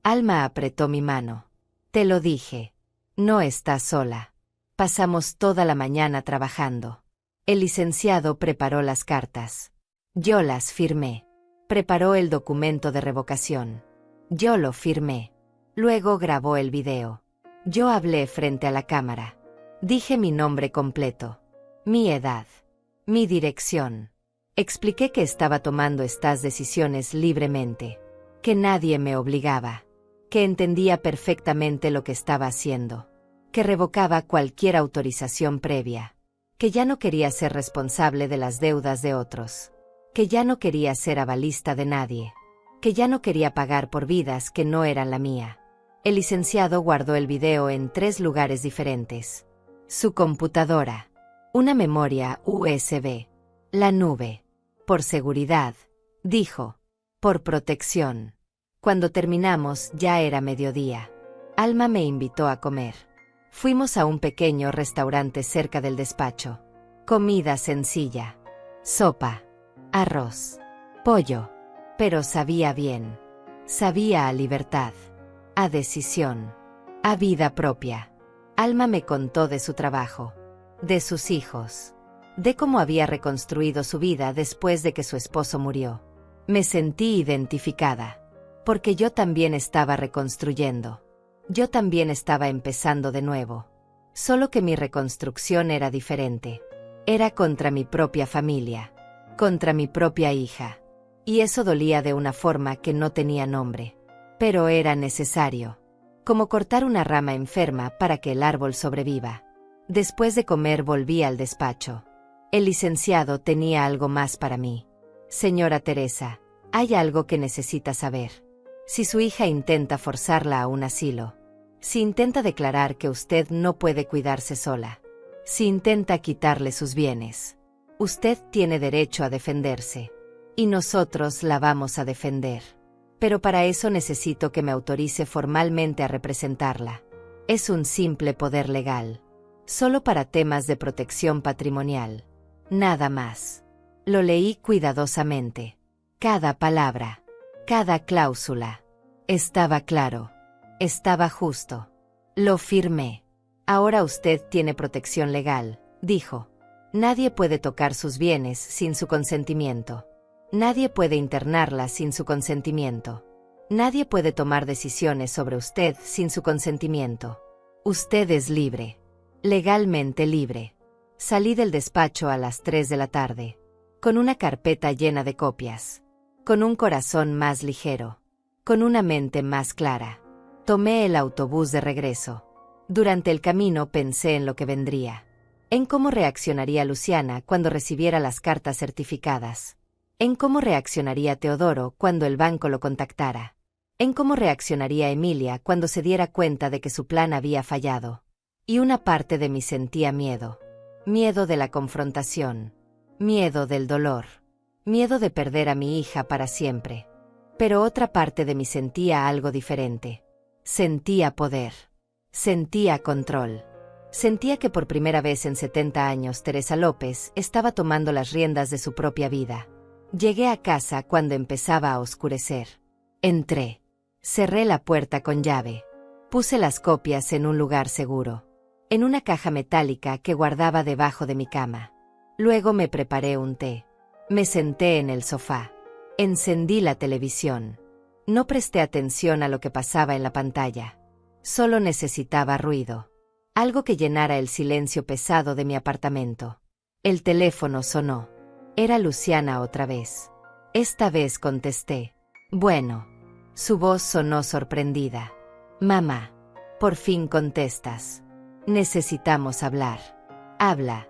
Alma apretó mi mano. Te lo dije. No estás sola. Pasamos toda la mañana trabajando. El licenciado preparó las cartas. Yo las firmé. Preparó el documento de revocación. Yo lo firmé. Luego grabó el video. Yo hablé frente a la cámara. Dije mi nombre completo, mi edad, mi dirección. Expliqué que estaba tomando estas decisiones libremente, que nadie me obligaba, que entendía perfectamente lo que estaba haciendo, que revocaba cualquier autorización previa, que ya no quería ser responsable de las deudas de otros, que ya no quería ser avalista de nadie, que ya no quería pagar por vidas que no eran la mía. El licenciado guardó el video en 3 lugares diferentes. Su computadora, una memoria USB, la nube. Por seguridad, dijo. Por protección. Cuando terminamos ya era mediodía. Alma me invitó a comer. Fuimos a un pequeño restaurante cerca del despacho. Comida sencilla. sopa, arroz, pollo. Pero sabía bien. Sabía a libertad, a decisión, a vida propia. Alma me contó de su trabajo, de sus hijos, de cómo había reconstruido su vida después de que su esposo murió. Me sentí identificada, porque yo también estaba reconstruyendo. Yo también estaba empezando de nuevo. Solo que mi reconstrucción era diferente. Era contra mi propia familia, contra mi propia hija. Y eso dolía de una forma que no tenía nombre. Pero era necesario. Como cortar una rama enferma para que el árbol sobreviva. Después de comer volví al despacho. El licenciado tenía algo más para mí. Señora Teresa, hay algo que necesita saber. Si su hija intenta forzarla a un asilo, si intenta declarar que usted no puede cuidarse sola, si intenta quitarle sus bienes, usted tiene derecho a defenderse. Y nosotros la vamos a defender. Pero para eso necesito que me autorice formalmente a representarla. Es un simple poder legal. Solo para temas de protección patrimonial. Nada más. Lo leí cuidadosamente. Cada palabra. Cada cláusula. Estaba claro. Estaba justo. Lo firmé. Ahora usted tiene protección legal, dijo. Nadie puede tocar sus bienes sin su consentimiento. Nadie puede internarla sin su consentimiento. Nadie puede tomar decisiones sobre usted sin su consentimiento. Usted es libre. Legalmente libre. Salí del despacho a las 3 de la tarde. Con una carpeta llena de copias. Con un corazón más ligero. Con una mente más clara. Tomé el autobús de regreso. Durante el camino pensé en lo que vendría. En cómo reaccionaría Luciana cuando recibiera las cartas certificadas. En cómo reaccionaría Teodoro cuando el banco lo contactara. En cómo reaccionaría Emilia cuando se diera cuenta de que su plan había fallado. Y una parte de mí sentía miedo. Miedo de la confrontación. Miedo del dolor. Miedo de perder a mi hija para siempre. Pero otra parte de mí sentía algo diferente. Sentía poder. Sentía control. Sentía que por primera vez en 70 años Teresa López estaba tomando las riendas de su propia vida. Llegué a casa cuando empezaba a oscurecer. Entré. Cerré la puerta con llave. Puse las copias en un lugar seguro. En una caja metálica que guardaba debajo de mi cama. Luego me preparé un té. Me senté en el sofá. Encendí la televisión. No presté atención a lo que pasaba en la pantalla. Solo necesitaba ruido. Algo que llenara el silencio pesado de mi apartamento. El teléfono sonó. Era Luciana otra vez. Esta vez contesté. Bueno. Su voz sonó sorprendida. Mamá. Por fin contestas. Necesitamos hablar. Habla.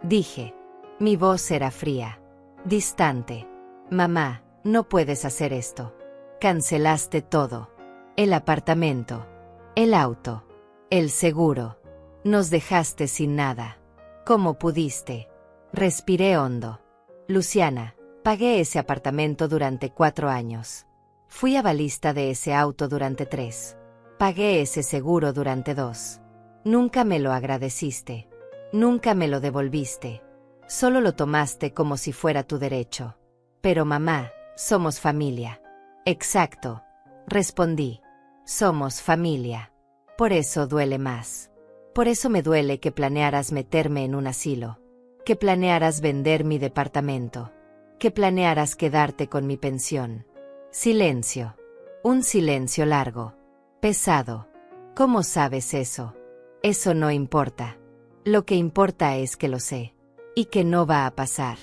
Dije. Mi voz era fría. Distante. Mamá, no puedes hacer esto. Cancelaste todo. El apartamento. El auto. El seguro. Nos dejaste sin nada. ¿Cómo pudiste? Respiré hondo. Luciana, pagué ese apartamento durante 4 años. Fui avalista de ese auto durante 3. Pagué ese seguro durante 2. Nunca me lo agradeciste. Nunca me lo devolviste. Solo lo tomaste como si fuera tu derecho. Pero mamá, somos familia. Exacto. Respondí. Somos familia. Por eso duele más. Por eso me duele que planearas meterme en un asilo. Que planearas vender mi departamento. Que planearas quedarte con mi pensión. Silencio. Un silencio largo. Pesado. ¿Cómo sabes eso? Eso no importa. Lo que importa es que lo sé. Y que no va a pasar.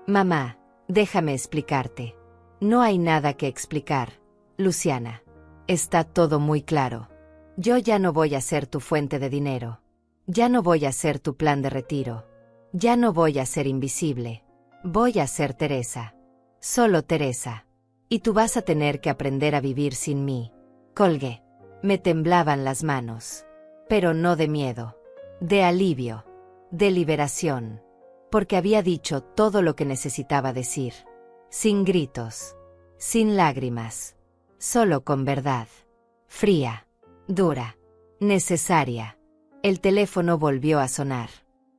Mamá, déjame explicarte. No hay nada que explicar, Luciana. Está todo muy claro. Yo ya no voy a ser tu fuente de dinero. Ya no voy a ser tu plan de retiro. Ya no voy a ser invisible. Voy a ser Teresa. Solo Teresa. Y tú vas a tener que aprender a vivir sin mí. Colgué. Me temblaban las manos. Pero no de miedo. De alivio. De liberación. Porque había dicho todo lo que necesitaba decir. Sin gritos. Sin lágrimas. Solo con verdad. Fría. Dura. Necesaria. El teléfono volvió a sonar.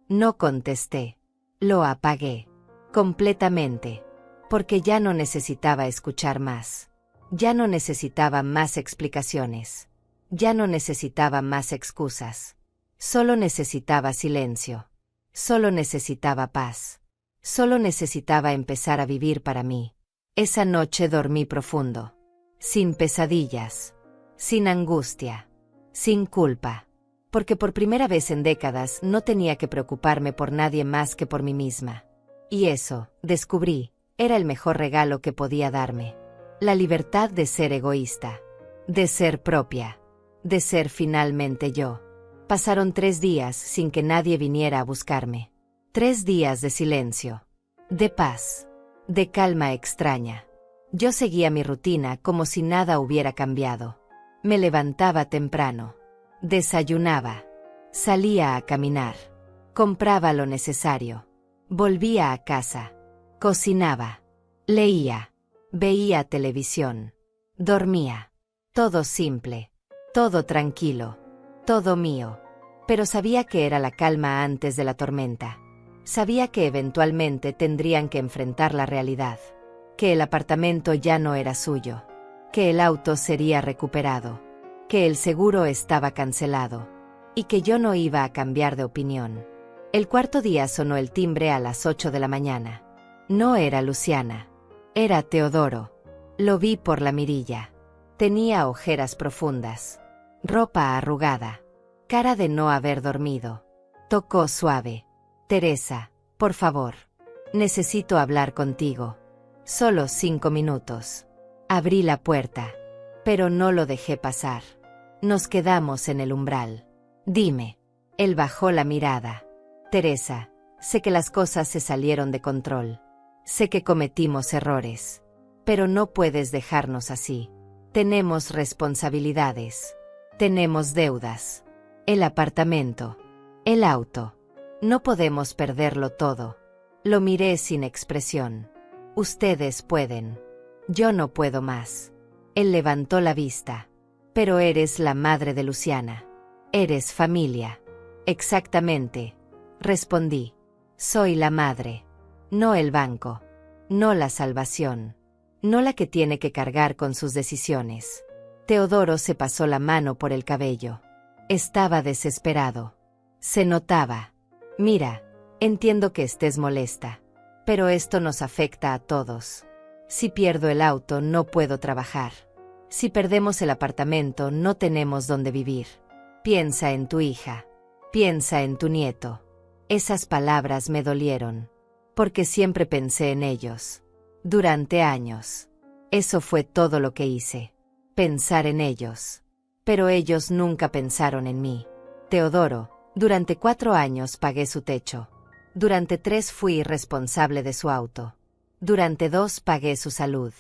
No contesté. Lo apagué. Completamente. Porque ya no necesitaba escuchar más. Ya no necesitaba más explicaciones. Ya no necesitaba más excusas. Solo necesitaba silencio. Solo necesitaba paz. Solo necesitaba empezar a vivir para mí. Esa noche dormí profundo. Sin pesadillas. Sin angustia. Sin culpa. Porque por primera vez en décadas no tenía que preocuparme por nadie más que por mí misma. Y eso, descubrí, era el mejor regalo que podía darme. La libertad de ser egoísta. De ser propia. De ser finalmente yo. Pasaron 3 días sin que nadie viniera a buscarme. 3 días de silencio. De paz. De calma extraña. Yo seguía mi rutina como si nada hubiera cambiado. Me levantaba temprano. Desayunaba. Salía a caminar. Compraba lo necesario. Volvía a casa. Cocinaba. Leía. Veía televisión. Dormía. Todo simple. Todo tranquilo. Todo mío. Pero sabía que era la calma antes de la tormenta. Sabía que eventualmente tendrían que enfrentar la realidad. Que el apartamento ya no era suyo. Que el auto sería recuperado. Que el seguro estaba cancelado. Y que yo no iba a cambiar de opinión. El cuarto día sonó el timbre a las 8 de la mañana. No era Luciana. Era Teodoro. Lo vi por la mirilla. Tenía ojeras profundas. Ropa arrugada. Cara de no haber dormido. Tocó suave. Teresa, por favor. Necesito hablar contigo. Solo 5 minutos. Abrí la puerta. Pero no lo dejé pasar. Nos quedamos en el umbral. Dime. Él bajó la mirada. Teresa, sé que las cosas se salieron de control. Sé que cometimos errores. Pero no puedes dejarnos así. Tenemos responsabilidades. Tenemos deudas. El apartamento. El auto. No podemos perderlo todo. Lo miré sin expresión. Ustedes pueden. Yo no puedo más. Él levantó la vista. Pero eres la madre de Luciana. Eres familia. Exactamente. Respondí. Soy la madre. No el banco. No la salvación. No la que tiene que cargar con sus decisiones. Teodoro se pasó la mano por el cabello. Estaba desesperado. Se notaba. Mira, entiendo que estés molesta. Pero esto nos afecta a todos. Si pierdo el auto no puedo trabajar. Si perdemos el apartamento no tenemos dónde vivir. Piensa en tu hija. Piensa en tu nieto. Esas palabras me dolieron. Porque siempre pensé en ellos. Durante años. Eso fue todo lo que hice. Pensar en ellos. Pero ellos nunca pensaron en mí. Teodoro, durante 4 años pagué su techo. Durante 3 fui responsable de su auto. Durante 2 pagué su salud.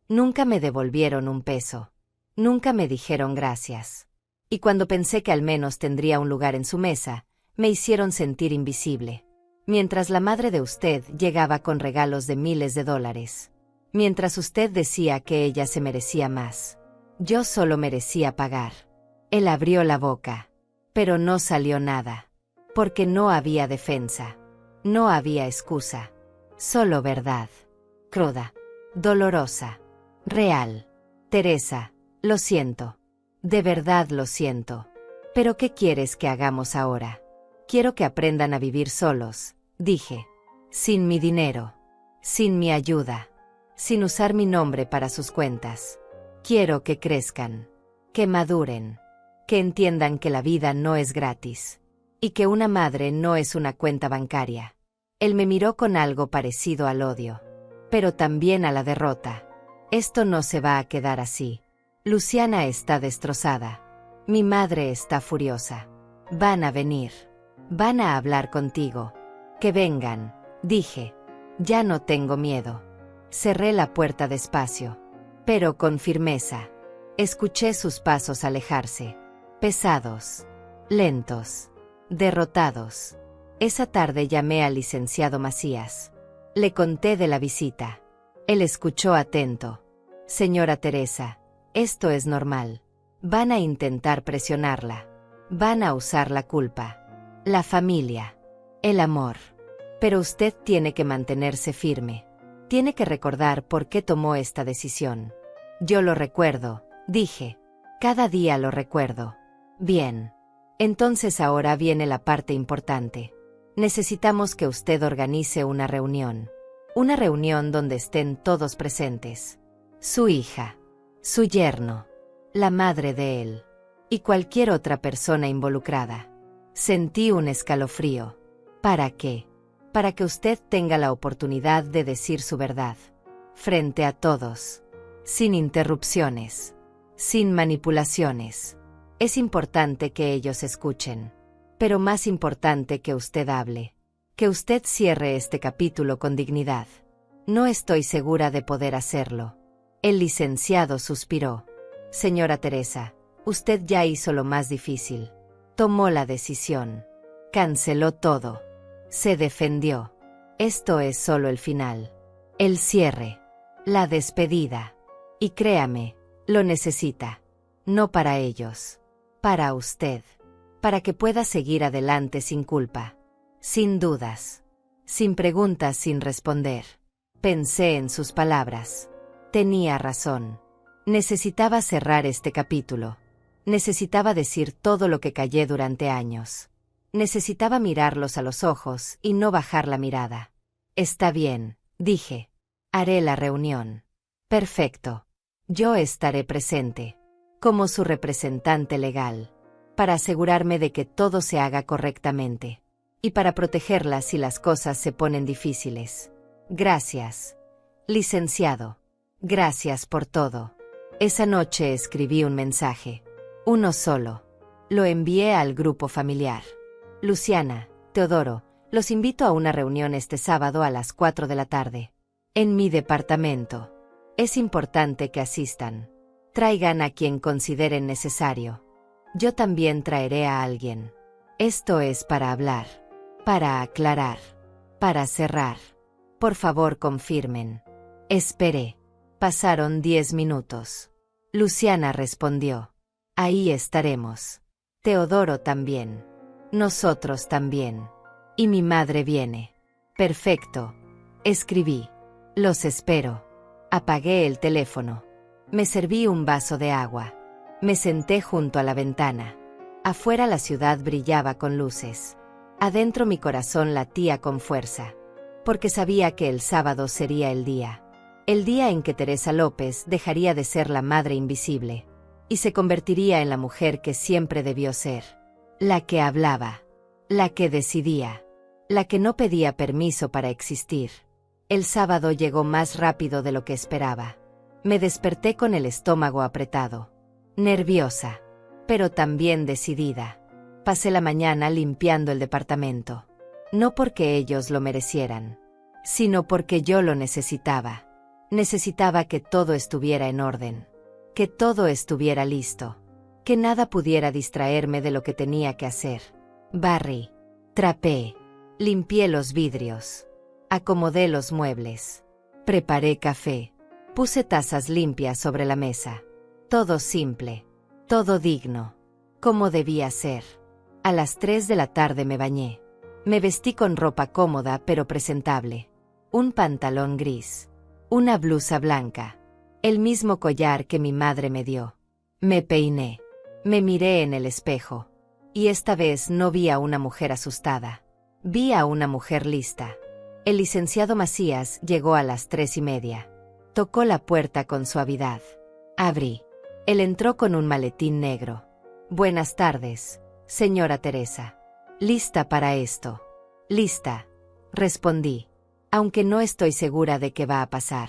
Nunca me devolvieron un peso. Nunca me dijeron gracias. Y cuando pensé que al menos tendría un lugar en su mesa, me hicieron sentir invisible. Mientras la madre de usted llegaba con regalos de miles de dólares. Mientras usted decía que ella se merecía más. Yo solo merecía pagar. Él abrió la boca. Pero no salió nada. Porque no había defensa. No había excusa. Solo verdad. Cruda. Dolorosa. Real. Teresa, lo siento. De verdad lo siento. Pero ¿qué quieres que hagamos ahora? Quiero que aprendan a vivir solos, dije. Sin mi dinero. Sin mi ayuda. Sin usar mi nombre para sus cuentas. Quiero que crezcan. Que maduren. Que entiendan que la vida no es gratis. Y que una madre no es una cuenta bancaria. Él me miró con algo parecido al odio. Pero también a la derrota. Esto no se va a quedar así. Luciana está destrozada. Mi madre está furiosa. Van a venir. Van a hablar contigo. Que vengan, dije. Ya no tengo miedo. Cerré la puerta despacio. Pero con firmeza. Escuché sus pasos alejarse. Pesados. Lentos. Derrotados. Esa tarde llamé al licenciado Macías. Le conté de la visita. Él escuchó atento. Señora Teresa, esto es normal. Van a intentar presionarla. Van a usar la culpa. La familia. El amor. Pero usted tiene que mantenerse firme. Tiene que recordar por qué tomó esta decisión. Yo lo recuerdo, dije. Cada día lo recuerdo. Bien. Entonces ahora viene la parte importante. Necesitamos que usted organice una reunión. Una reunión donde estén todos presentes. Su hija, su yerno, la madre de él, y cualquier otra persona involucrada. Sentí un escalofrío. ¿Para qué? Para que usted tenga la oportunidad de decir su verdad. Frente a todos. Sin interrupciones. Sin manipulaciones. Es importante que ellos escuchen. Pero más importante que usted hable. Que usted cierre este capítulo con dignidad. No estoy segura de poder hacerlo. El licenciado suspiró. Señora Teresa, usted ya hizo lo más difícil. Tomó la decisión. Canceló todo. Se defendió. Esto es solo el final. El cierre. La despedida. Y créame, lo necesita. No para ellos. Para usted. Para que pueda seguir adelante sin culpa. Sin dudas. Sin preguntas sin responder. Pensé en sus palabras. Tenía razón. Necesitaba cerrar este capítulo. Necesitaba decir todo lo que callé durante años. Necesitaba mirarlos a los ojos y no bajar la mirada. Está bien, dije. Haré la reunión. Perfecto. Yo estaré presente. Como su representante legal. Para asegurarme de que todo se haga correctamente. Y para protegerla si las cosas se ponen difíciles. Gracias. Licenciado. Gracias por todo. Esa noche escribí un mensaje. Uno solo. Lo envié al grupo familiar. Luciana, Teodoro, los invito a una reunión este sábado a las 4 de la tarde. En mi departamento. Es importante que asistan. Traigan a quien consideren necesario. Yo también traeré a alguien. Esto es para hablar. Para aclarar. Para cerrar. Por favor, confirmen. Esperé. Pasaron 10 minutos. Luciana respondió. Ahí estaremos. Teodoro también. Nosotros también. Y mi madre viene. Perfecto. Escribí. Los espero. Apagué el teléfono. Me serví un vaso de agua. Me senté junto a la ventana. Afuera la ciudad brillaba con luces. Adentro mi corazón latía con fuerza. Porque sabía que el sábado sería el día. El día en que Teresa López dejaría de ser la madre invisible. Y se convertiría en la mujer que siempre debió ser. La que hablaba. La que decidía. La que no pedía permiso para existir. El sábado llegó más rápido de lo que esperaba. Me desperté con el estómago apretado. Nerviosa. Pero también decidida. Pasé la mañana limpiando el departamento. No porque ellos lo merecieran. Sino porque yo lo necesitaba. Necesitaba que todo estuviera en orden. Que todo estuviera listo. Que nada pudiera distraerme de lo que tenía que hacer. Barrí. Trapeé. Limpié los vidrios. Acomodé los muebles. Preparé café. Puse tazas limpias sobre la mesa. Todo simple. Todo digno. Como debía ser. A las 3 de la tarde me bañé. Me vestí con ropa cómoda pero presentable. Un pantalón gris. Una blusa blanca. El mismo collar que mi madre me dio. Me peiné. Me miré en el espejo. Y esta vez no vi a una mujer asustada. Vi a una mujer lista. El licenciado Macías llegó a las 3:30. Tocó la puerta con suavidad. Abrí. Él entró con un maletín negro. Buenas tardes, señora Teresa. ¿Lista para esto? Lista, respondí. Aunque no estoy segura de qué va a pasar.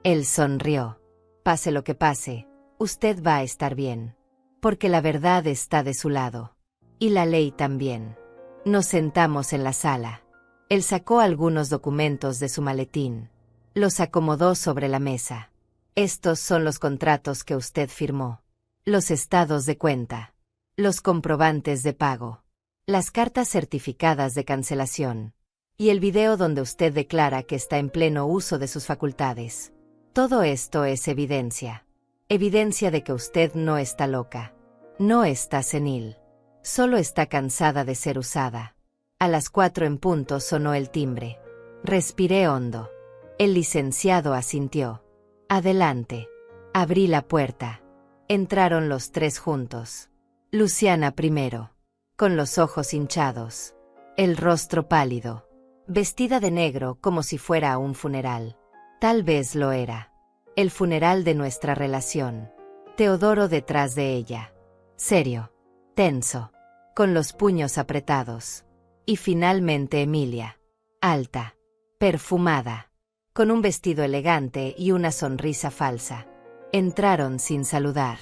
Él sonrió. Pase lo que pase, usted va a estar bien. Porque la verdad está de su lado. Y la ley también. Nos sentamos en la sala. Él sacó algunos documentos de su maletín. Los acomodó sobre la mesa. Estos son los contratos que usted firmó. Los estados de cuenta. Los comprobantes de pago. Las cartas certificadas de cancelación. Y el video donde usted declara que está en pleno uso de sus facultades. Todo esto es evidencia. Evidencia de que usted no está loca. No está senil. Solo está cansada de ser usada. A las 4 en punto sonó el timbre. Respiré hondo. El licenciado asintió. Adelante. Abrí la puerta. Entraron los tres juntos. Luciana primero, con los ojos hinchados, el rostro pálido, vestida de negro como si fuera a un funeral. Tal vez lo era. El funeral de nuestra relación. Teodoro detrás de ella. Serio. Tenso. Con los puños apretados. Y finalmente Emilia. Alta. Perfumada. Con un vestido elegante y una sonrisa falsa. Entraron sin saludar.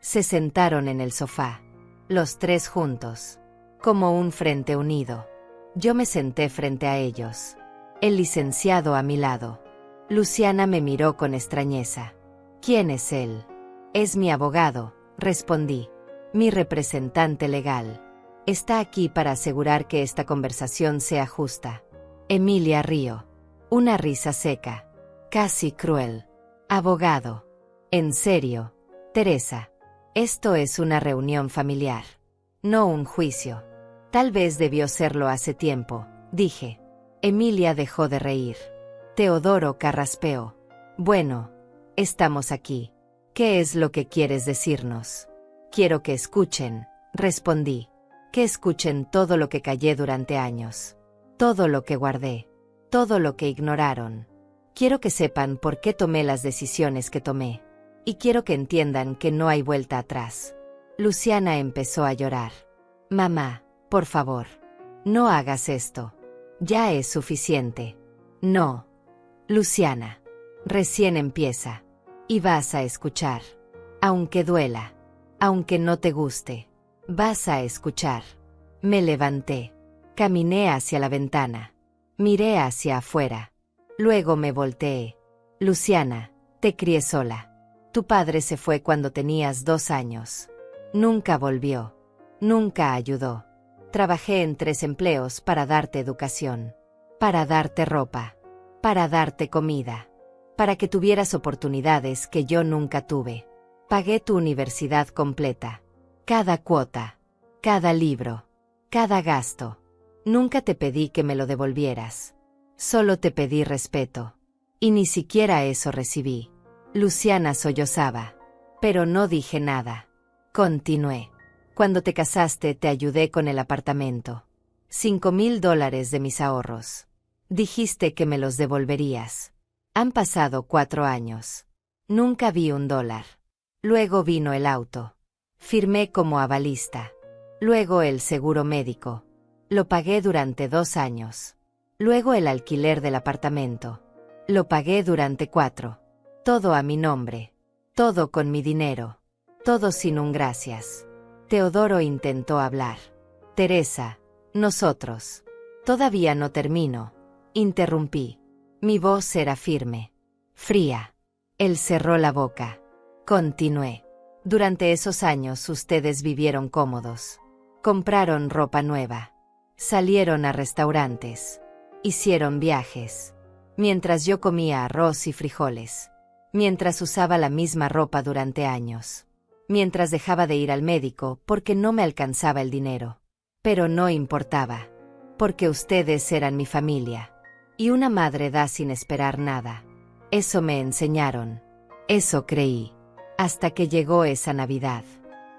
Se sentaron en el sofá. Los tres juntos. Como un frente unido. Yo me senté frente a ellos. El licenciado a mi lado. Luciana me miró con extrañeza. ¿Quién es él? Es mi abogado, respondí. Mi representante legal. Está aquí para asegurar que esta conversación sea justa. Emilia rió. Una risa seca. Casi cruel. Abogado. En serio, Teresa. Esto es una reunión familiar. No un juicio. Tal vez debió serlo hace tiempo, dije. Emilia dejó de reír. Teodoro carraspeó. Bueno, estamos aquí. ¿Qué es lo que quieres decirnos? Quiero que escuchen, respondí. Que escuchen todo lo que callé durante años. Todo lo que guardé. Todo lo que ignoraron. Quiero que sepan por qué tomé las decisiones que tomé. Y quiero que entiendan que no hay vuelta atrás. Luciana empezó a llorar. Mamá, por favor. No hagas esto. Ya es suficiente. No. Luciana. Recién empieza. Y vas a escuchar. Aunque duela. Aunque no te guste. Vas a escuchar. Me levanté. Caminé hacia la ventana. Miré hacia afuera. Luego me volteé. Luciana, te crié sola. Tu padre se fue cuando tenías 2 años. Nunca volvió. Nunca ayudó. Trabajé en 3 empleos para darte educación. Para darte ropa. Para darte comida. Para que tuvieras oportunidades que yo nunca tuve. Pagué tu universidad completa. Cada cuota. Cada libro. Cada gasto. Nunca te pedí que me lo devolvieras. Solo te pedí respeto. Y ni siquiera eso recibí. Luciana sollozaba. Pero no dije nada. Continué. Cuando te casaste te ayudé con el apartamento. $5,000 de mis ahorros. Dijiste que me los devolverías. Han pasado 4 años. Nunca vi $1. Luego vino el auto. Firmé como avalista. Luego el seguro médico. Lo pagué durante 2 años. Luego el alquiler del apartamento. Lo pagué durante 4. Todo a mi nombre. Todo con mi dinero. Todo sin un gracias. Teodoro intentó hablar. Teresa, nosotros. Todavía no termino. Interrumpí. Mi voz era firme. Fría. Él cerró la boca. Continué. Durante esos años ustedes vivieron cómodos. Compraron ropa nueva. Salieron a restaurantes. Hicieron viajes. Mientras yo comía arroz y frijoles. Mientras usaba la misma ropa durante años. Mientras dejaba de ir al médico porque no me alcanzaba el dinero. Pero no importaba. Porque ustedes eran mi familia. Y una madre da sin esperar nada. Eso me enseñaron. Eso creí. Hasta que llegó esa Navidad.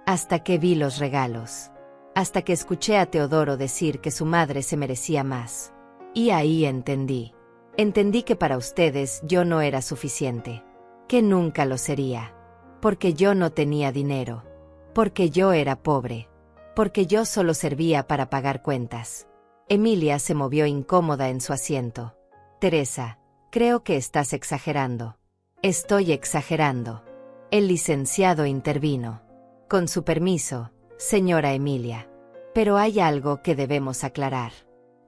Hasta que vi los regalos. Hasta que escuché a Teodoro decir que su madre se merecía más. Y ahí entendí. Entendí que para ustedes yo no era suficiente. Que nunca lo sería. Porque yo no tenía dinero. Porque yo era pobre. Porque yo solo servía para pagar cuentas. Emilia se movió incómoda en su asiento. Teresa, creo que estás exagerando. Estoy exagerando. El licenciado intervino. Con su permiso, señora Emilia. Pero hay algo que debemos aclarar.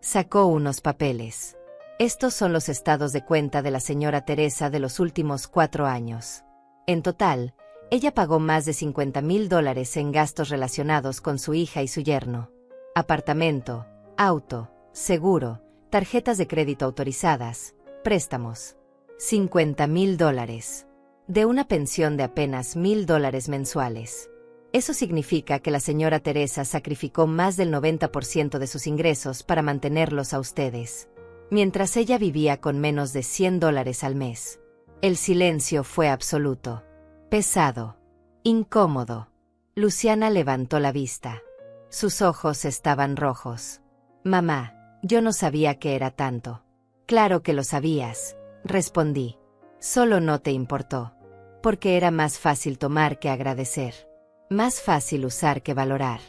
Sacó unos papeles. Estos son los estados de cuenta de la señora Teresa de los últimos 4 años. En total, ella pagó más de $50,000 en gastos relacionados con su hija y su yerno. Apartamento, auto, seguro, tarjetas de crédito autorizadas, préstamos. $50,000. De una pensión de apenas $1,000 mensuales. Eso significa que la señora Teresa sacrificó más del 90% de sus ingresos para mantenerlos a ustedes, mientras ella vivía con menos de $100 al mes. El silencio fue absoluto, pesado, incómodo. Luciana levantó la vista. Sus ojos estaban rojos. Mamá, yo no sabía que era tanto. Claro que lo sabías, respondí. Solo no te importó. Porque era más fácil tomar que agradecer. Más fácil usar que valorar.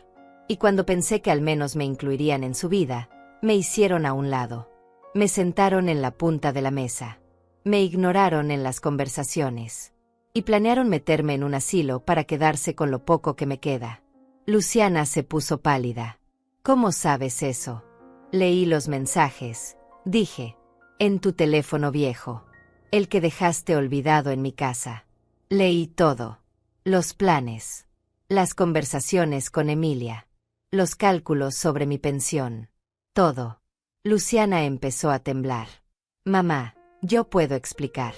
Y cuando pensé que al menos me incluirían en su vida, me hicieron a un lado. Me sentaron en la punta de la mesa. Me ignoraron en las conversaciones. Y planearon meterme en un asilo para quedarse con lo poco que me queda. Luciana se puso pálida. ¿Cómo sabes eso? Leí los mensajes, dije. En tu teléfono viejo. El que dejaste olvidado en mi casa. Leí todo. Los planes. Las conversaciones con Emilia. Los cálculos sobre mi pensión. Todo. Luciana empezó a temblar. Mamá, yo puedo explicar.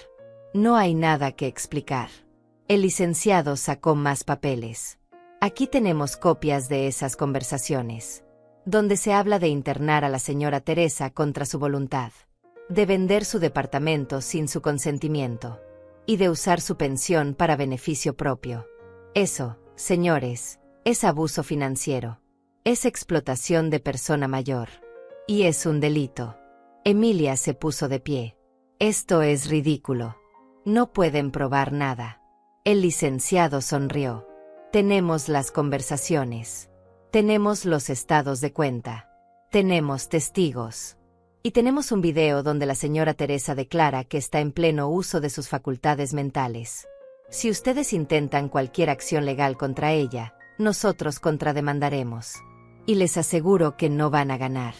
No hay nada que explicar. El licenciado sacó más papeles. Aquí tenemos copias de esas conversaciones, donde se habla de internar a la señora Teresa contra su voluntad, de vender su departamento sin su consentimiento, y de usar su pensión para beneficio propio. Eso, señores, es abuso financiero. Es explotación de persona mayor. Y es un delito. Emilia se puso de pie. Esto es ridículo. No pueden probar nada. El licenciado sonrió. Tenemos las conversaciones. Tenemos los estados de cuenta. Tenemos testigos. Y tenemos un video donde la señora Teresa declara que está en pleno uso de sus facultades mentales. Si ustedes intentan cualquier acción legal contra ella, nosotros contrademandaremos. Y les aseguro que no van a ganar.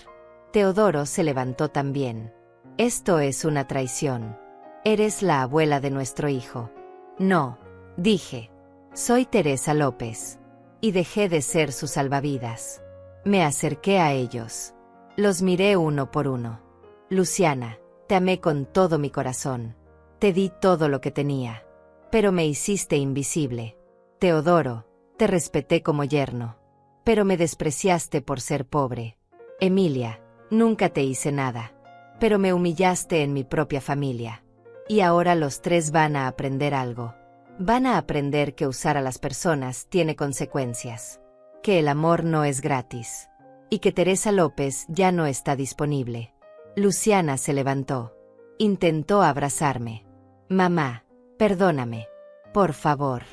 Teodoro se levantó también. Esto es una traición. Eres la abuela de nuestro hijo. No, dije. Soy Teresa López. Y dejé de ser su salvavidas. Me acerqué a ellos. Los miré uno por uno. Luciana, te amé con todo mi corazón. Te di todo lo que tenía. Pero me hiciste invisible. Teodoro, te respeté como yerno. Pero me despreciaste por ser pobre. Emilia, nunca te hice nada. Pero me humillaste en mi propia familia. Y ahora los tres van a aprender algo. Van a aprender que usar a las personas tiene consecuencias. Que el amor no es gratis. Y que Teresa López ya no está disponible. Luciana se levantó. Intentó abrazarme. Mamá, perdóname. Por favor.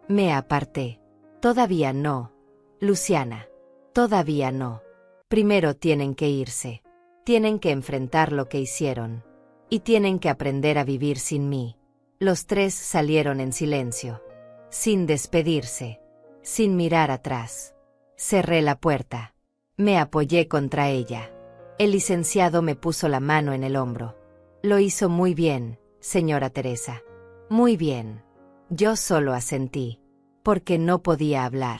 Me aparté. Todavía no. Luciana. Todavía no. Primero tienen que irse. Tienen que enfrentar lo que hicieron. Y tienen que aprender a vivir sin mí. Los tres salieron en silencio. Sin despedirse. Sin mirar atrás. Cerré la puerta. Me apoyé contra ella. El licenciado me puso la mano en el hombro. Lo hizo muy bien, señora Teresa. Muy bien. Yo solo asentí. Porque no podía hablar.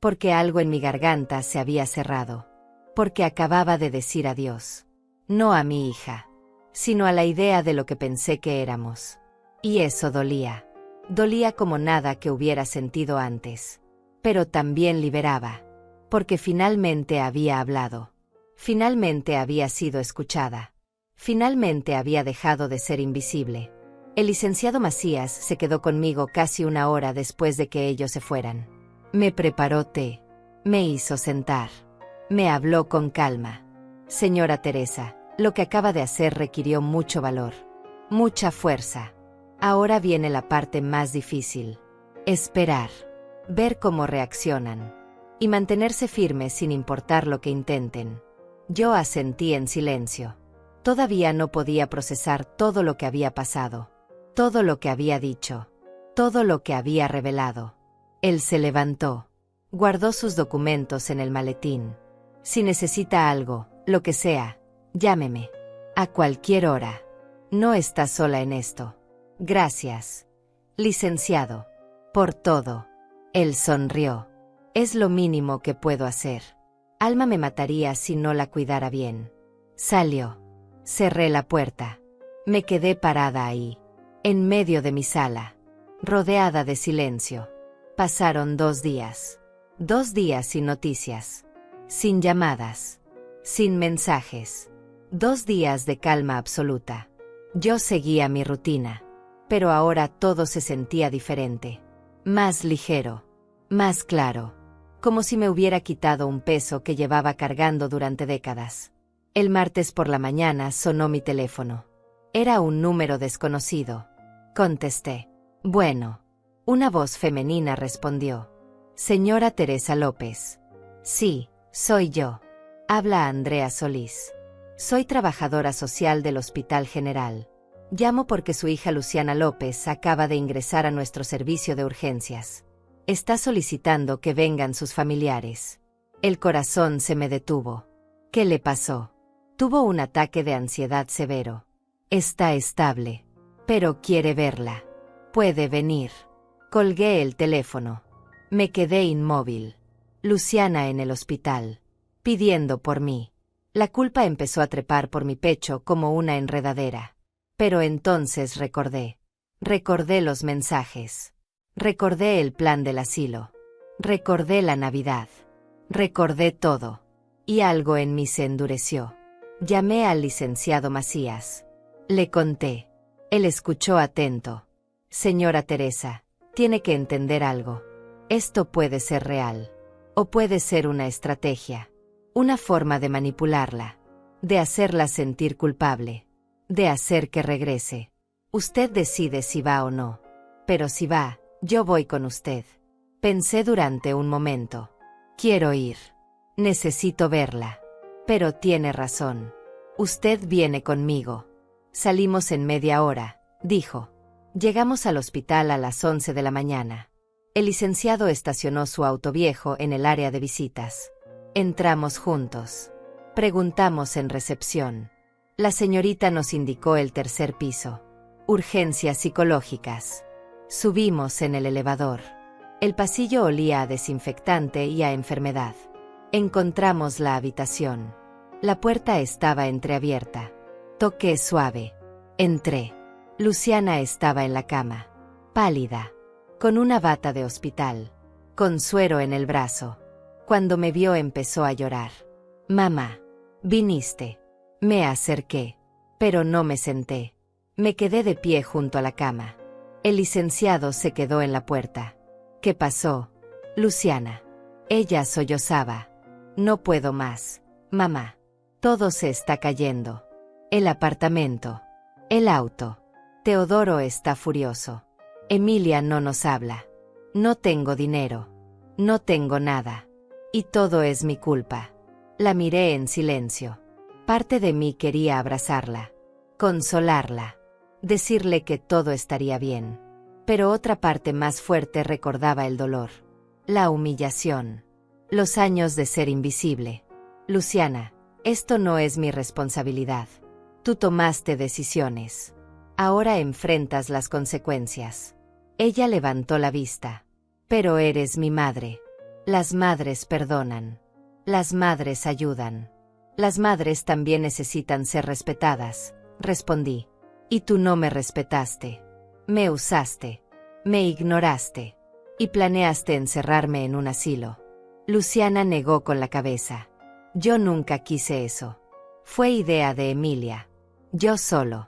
Porque algo en mi garganta se había cerrado. Porque acababa de decir adiós. No a mi hija, sino a la idea de lo que pensé que éramos. Y eso dolía. Dolía como nada que hubiera sentido antes. Pero también liberaba. Porque finalmente había hablado. Finalmente había sido escuchada. Finalmente había dejado de ser invisible. El licenciado Macías se quedó conmigo casi una hora después de que ellos se fueran. Me preparó té. Me hizo sentar. Me habló con calma. Señora Teresa, lo que acaba de hacer requirió mucho valor. Mucha fuerza. Ahora viene la parte más difícil. Esperar. Ver cómo reaccionan. Y mantenerse firmes sin importar lo que intenten. Yo asentí en silencio. Todavía no podía procesar todo lo que había pasado. Todo lo que había dicho. Todo lo que había revelado. Él se levantó. Guardó sus documentos en el maletín. Si necesita algo, lo que sea, llámeme. A cualquier hora. No está sola en esto. Gracias, licenciado, por todo. Él sonrió. Es lo mínimo que puedo hacer. Alma me mataría si no la cuidara bien. Salió. Cerré la puerta. Me quedé parada ahí, en medio de mi sala, rodeada de silencio. Pasaron 2 días. 2 días sin noticias. Sin llamadas. Sin mensajes. 2 días de calma absoluta. Yo seguía mi rutina. Pero ahora todo se sentía diferente. Más ligero. Más claro. Como si me hubiera quitado un peso que llevaba cargando durante décadas. El martes por la mañana sonó mi teléfono. Era un número desconocido. Contesté. Bueno. Una voz femenina respondió. Señora Teresa López. Sí, soy yo. Habla Andrea Solís. Soy trabajadora social del Hospital General. Llamo porque su hija Luciana López acaba de ingresar a nuestro servicio de urgencias. Está solicitando que vengan sus familiares. El corazón se me detuvo. ¿Qué le pasó? Tuvo un ataque de ansiedad severo. Está estable, pero quiere verla. Puede venir. Colgué el teléfono. Me quedé inmóvil. Luciana en el hospital, pidiendo por mí. La culpa empezó a trepar por mi pecho como una enredadera. Pero entonces recordé. Recordé los mensajes. Recordé el plan del asilo. Recordé la Navidad. Recordé todo. Y algo en mí se endureció. Llamé al licenciado Macías. Le conté. Él escuchó atento. Señora Teresa, tiene que entender algo. Esto puede ser real. O puede ser una estrategia. Una forma de manipularla. De hacerla sentir culpable. De hacer que regrese. Usted decide si va o no. Pero si va, yo voy con usted. Pensé durante un momento. Quiero ir. Necesito verla. Pero tiene razón. Usted viene conmigo. Salimos en media hora, dijo. Llegamos al hospital a las 11 de la mañana. El licenciado estacionó su auto viejo en el área de visitas. Entramos juntos. Preguntamos en recepción. La señorita nos indicó el 3er piso. Urgencias psicológicas. Subimos en el elevador. El pasillo olía a desinfectante y a enfermedad. Encontramos la habitación. La puerta estaba entreabierta. Toqué suave. Entré. Luciana estaba en la cama. Pálida. Con una bata de hospital. Con suero en el brazo. Cuando me vio empezó a llorar. Mamá. Viniste. Me acerqué. Pero no me senté. Me quedé de pie junto a la cama. El licenciado se quedó en la puerta. ¿Qué pasó? Luciana. Ella sollozaba. No puedo más. Mamá. Todo se está cayendo. El apartamento. El auto. Teodoro está furioso. Emilia no nos habla. No tengo dinero. No tengo nada. Y todo es mi culpa. La miré en silencio. Parte de mí quería abrazarla. Consolarla. Decirle que todo estaría bien. Pero otra parte más fuerte recordaba el dolor. La humillación. Los años de ser invisible. Luciana, esto no es mi responsabilidad. Tú tomaste decisiones. Ahora enfrentas las consecuencias. Ella levantó la vista. Pero eres mi madre. Las madres perdonan. Las madres ayudan. Las madres también necesitan ser respetadas, respondí. Y tú no me respetaste. Me usaste. Me ignoraste. Y planeaste encerrarme en un asilo. Luciana negó con la cabeza. Yo nunca quise eso. Fue idea de Emilia. Yo solo.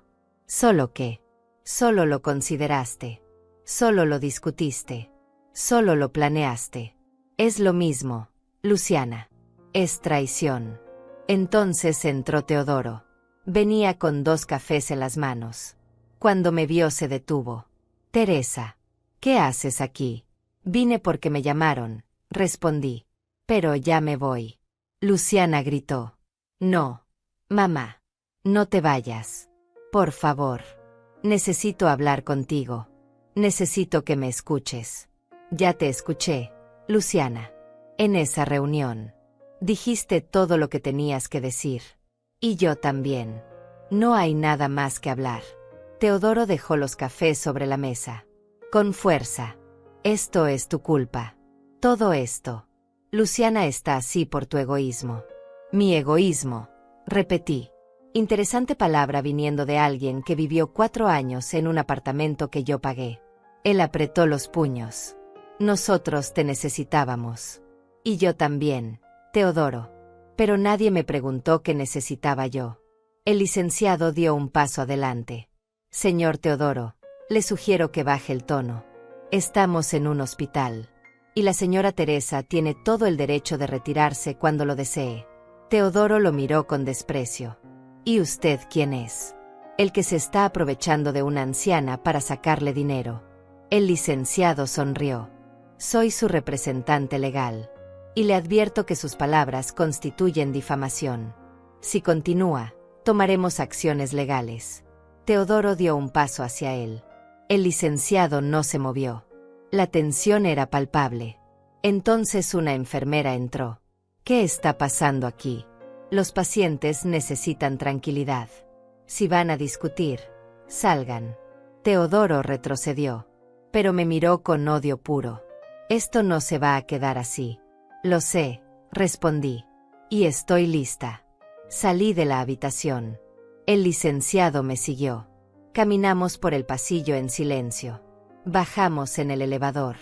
¿Solo qué? Solo lo consideraste. Solo lo discutiste. Solo lo planeaste. Es lo mismo, Luciana. Es traición. Entonces entró Teodoro. Venía con 2 cafés en las manos. Cuando me vio se detuvo. Teresa, ¿qué haces aquí? Vine porque me llamaron, respondí. Pero ya me voy. Luciana gritó. No. Mamá. No te vayas. Por favor. Necesito hablar contigo. Necesito que me escuches. Ya te escuché, Luciana. En esa reunión. Dijiste todo lo que tenías que decir. Y yo también. No hay nada más que hablar. Teodoro dejó los cafés sobre la mesa. Con fuerza. Esto es tu culpa. Todo esto. Luciana está así por tu egoísmo. Mi egoísmo, repetí. Interesante palabra viniendo de alguien que vivió 4 años en un apartamento que yo pagué. Él apretó los puños. Nosotros te necesitábamos. Y yo también, Teodoro. Pero nadie me preguntó qué necesitaba yo. El licenciado dio un paso adelante. Señor Teodoro, le sugiero que baje el tono. Estamos en un hospital. Y la señora Teresa tiene todo el derecho de retirarse cuando lo desee. Teodoro lo miró con desprecio. ¿Y usted quién es? El que se está aprovechando de una anciana para sacarle dinero. El licenciado sonrió. Soy su representante legal. Y le advierto que sus palabras constituyen difamación. Si continúa, tomaremos acciones legales. Teodoro dio un paso hacia él. El licenciado no se movió. La tensión era palpable. Entonces una enfermera entró. ¿Qué está pasando aquí? Los pacientes necesitan tranquilidad. Si van a discutir, salgan. Teodoro retrocedió. Pero me miró con odio puro. Esto no se va a quedar así. Lo sé, respondí. Y estoy lista. Salí de la habitación. El licenciado me siguió. Caminamos por el pasillo en silencio. Bajamos en el elevador.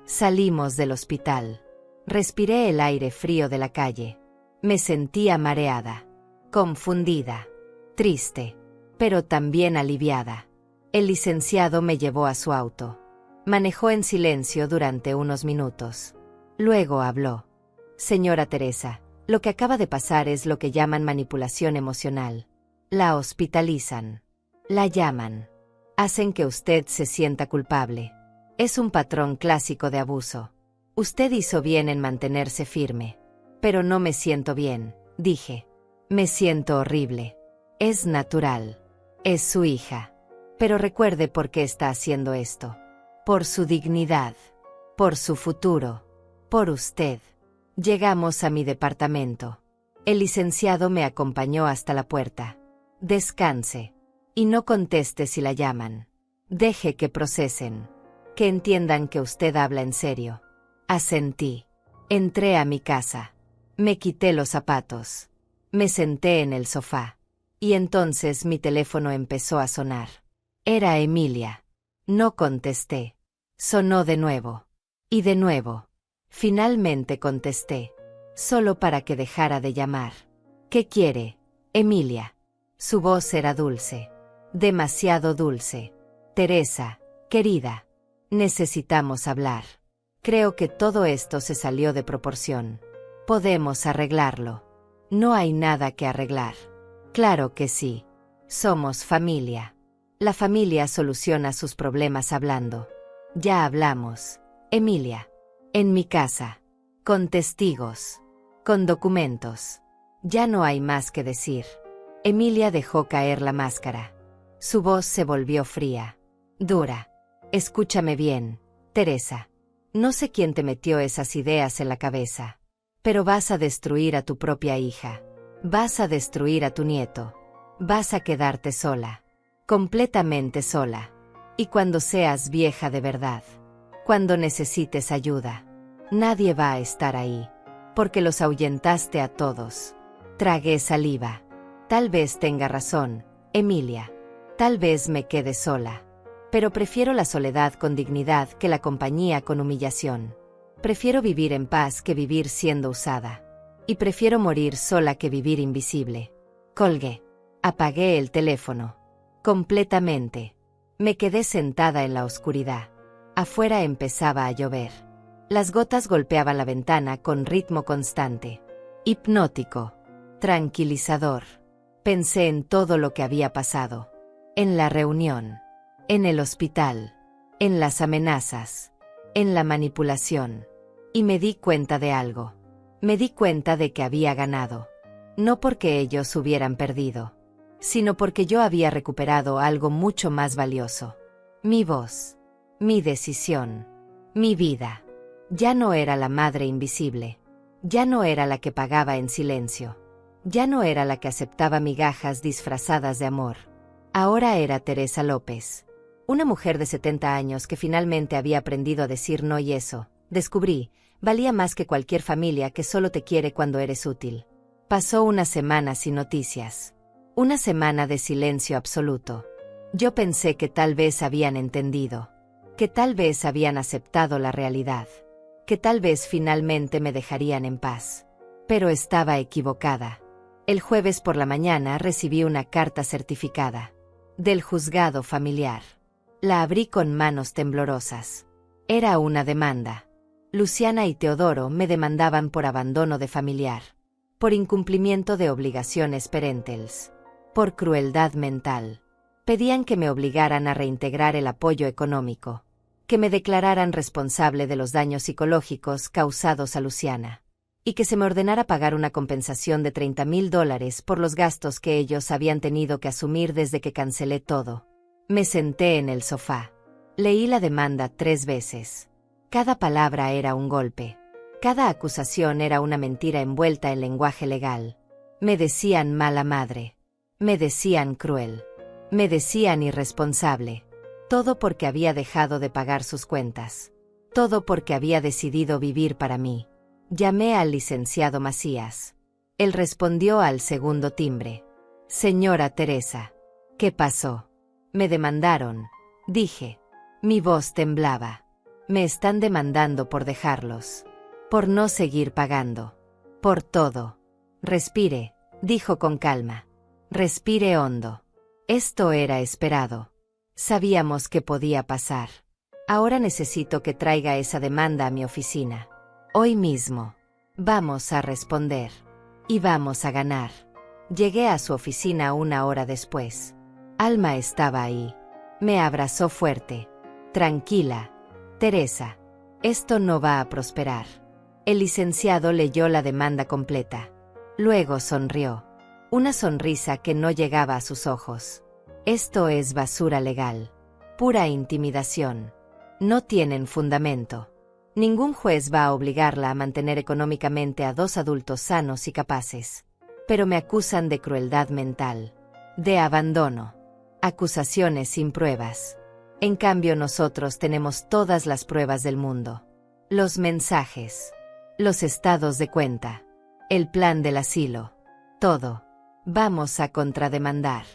Salimos del hospital. Respiré el aire frío de la calle. Me sentía mareada, confundida, triste, pero también aliviada. El licenciado me llevó a su auto. Manejó en silencio durante unos minutos. Luego habló. Señora Teresa, lo que acaba de pasar es lo que llaman manipulación emocional. La hospitalizan. La llaman. Hacen que usted se sienta culpable. Es un patrón clásico de abuso. Usted hizo bien en mantenerse firme. Pero no me siento bien, dije. Me siento horrible. Es natural. Es su hija. Pero recuerde por qué está haciendo esto. Por su dignidad. Por su futuro. Por usted. Llegamos a mi departamento. El licenciado me acompañó hasta la puerta. Descanse. Y no conteste si la llaman. Deje que procesen. Que entiendan que usted habla en serio. Asentí. Entré a mi casa. Me quité los zapatos. Me senté en el sofá. Y entonces mi teléfono empezó a sonar. Era Emilia. No contesté. Sonó de nuevo. Y de nuevo. Finalmente contesté. Solo para que dejara de llamar. ¿Qué quiere, Emilia? Su voz era dulce. Demasiado dulce. Teresa, querida. Necesitamos hablar. Creo que todo esto se salió de proporción. Podemos arreglarlo. No hay nada que arreglar. Claro que sí. Somos familia. La familia soluciona sus problemas hablando. Ya hablamos, Emilia. En mi casa. Con testigos. Con documentos. Ya no hay más que decir. Emilia dejó caer la máscara. Su voz se volvió fría. Dura. Escúchame bien, Teresa. No sé quién te metió esas ideas en la cabeza. Pero vas a destruir a tu propia hija. Vas a destruir a tu nieto. Vas a quedarte sola. Completamente sola. Y cuando seas vieja de verdad. Cuando necesites ayuda. Nadie va a estar ahí. Porque los ahuyentaste a todos. Tragué saliva. Tal vez tenga razón, Emilia. Tal vez me quede sola. Pero prefiero la soledad con dignidad que la compañía con humillación. Prefiero vivir en paz que vivir siendo usada. Y prefiero morir sola que vivir invisible. Colgué. Apagué el teléfono. Completamente. Me quedé sentada en la oscuridad. Afuera empezaba a llover. Las gotas golpeaban la ventana con ritmo constante. Hipnótico. Tranquilizador. Pensé en todo lo que había pasado. En la reunión. En el hospital. En las amenazas. En la manipulación. Y me di cuenta de algo. Me di cuenta de que había ganado. No porque ellos hubieran perdido. Sino porque yo había recuperado algo mucho más valioso. Mi voz. Mi decisión. Mi vida. Ya no era la madre invisible. Ya no era la que pagaba en silencio. Ya no era la que aceptaba migajas disfrazadas de amor. Ahora era Teresa López. Una mujer de 70 años que finalmente había aprendido a decir no, y eso, descubrí, valía más que cualquier familia que solo te quiere cuando eres útil. Pasó una semana sin noticias. Una semana de silencio absoluto. Yo pensé que tal vez habían entendido. que tal vez habían aceptado la realidad, que tal vez finalmente me dejarían en paz. Pero estaba equivocada. El jueves por la mañana recibí una carta certificada del juzgado familiar. La abrí con manos temblorosas. Era una demanda. Luciana y Teodoro me demandaban por abandono de familiar, por incumplimiento de obligaciones parentales, por crueldad mental. Pedían que me obligaran a reintegrar el apoyo económico, que me declararan responsable de los daños psicológicos causados a Luciana, y que se me ordenara pagar una compensación de $30,000 por los gastos que ellos habían tenido que asumir desde que cancelé todo. Me senté en el sofá. Leí la demanda 3 veces. Cada palabra era un golpe. Cada acusación era una mentira envuelta en lenguaje legal. Me decían mala madre. Me decían cruel. Me decían irresponsable. Todo porque había dejado de pagar sus cuentas. Todo porque había decidido vivir para mí. Llamé al licenciado Macías. Él respondió al segundo timbre. Señora Teresa. ¿Qué pasó? Me demandaron. Dije. Mi voz temblaba. Me están demandando por dejarlos. Por no seguir pagando. Por todo. Respire, dijo con calma. Respire hondo. Esto era esperado. Sabíamos que podía pasar. Ahora necesito que traiga esa demanda a mi oficina. Hoy mismo. Vamos a responder. Y vamos a ganar. Llegué a su oficina 1 hora después. Alma estaba ahí. Me abrazó fuerte. Tranquila, Teresa. Esto no va a prosperar. El licenciado leyó la demanda completa. Luego sonrió. Una sonrisa que no llegaba a sus ojos. Esto es basura legal. Pura intimidación. No tienen fundamento. Ningún juez va a obligarla a mantener económicamente a 2 adultos sanos y capaces. Pero me acusan de crueldad mental. De abandono. Acusaciones sin pruebas. En cambio nosotros tenemos todas las pruebas del mundo. Los mensajes. Los estados de cuenta. El plan del asilo. Todo. Vamos a contrademandar.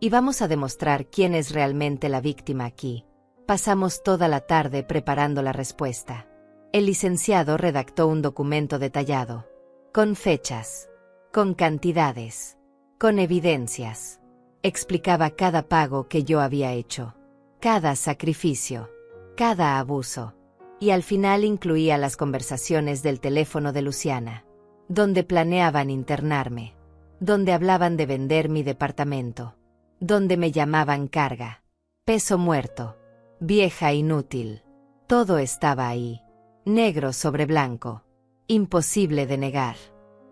Y vamos a demostrar quién es realmente la víctima aquí. Pasamos toda la tarde preparando la respuesta. El licenciado redactó un documento detallado. Con fechas. Con cantidades. Con evidencias. Explicaba cada pago que yo había hecho. Cada sacrificio. Cada abuso. Y al final incluía las conversaciones del teléfono de Luciana. Donde planeaban internarme. Donde hablaban de vender mi departamento. Donde me llamaban carga. Peso muerto. Vieja inútil. Todo estaba ahí. Negro sobre blanco. Imposible de negar.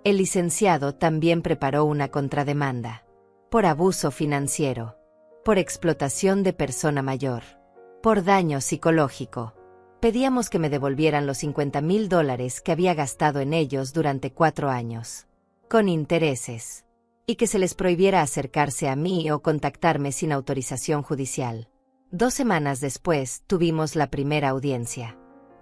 El licenciado también preparó una contrademanda. Por abuso financiero. Por explotación de persona mayor. Por daño psicológico. Pedíamos que me devolvieran los $50,000 que había gastado en ellos durante 4 años. Con intereses. Y que se les prohibiera acercarse a mí o contactarme sin autorización judicial. 2 semanas después tuvimos la primera audiencia.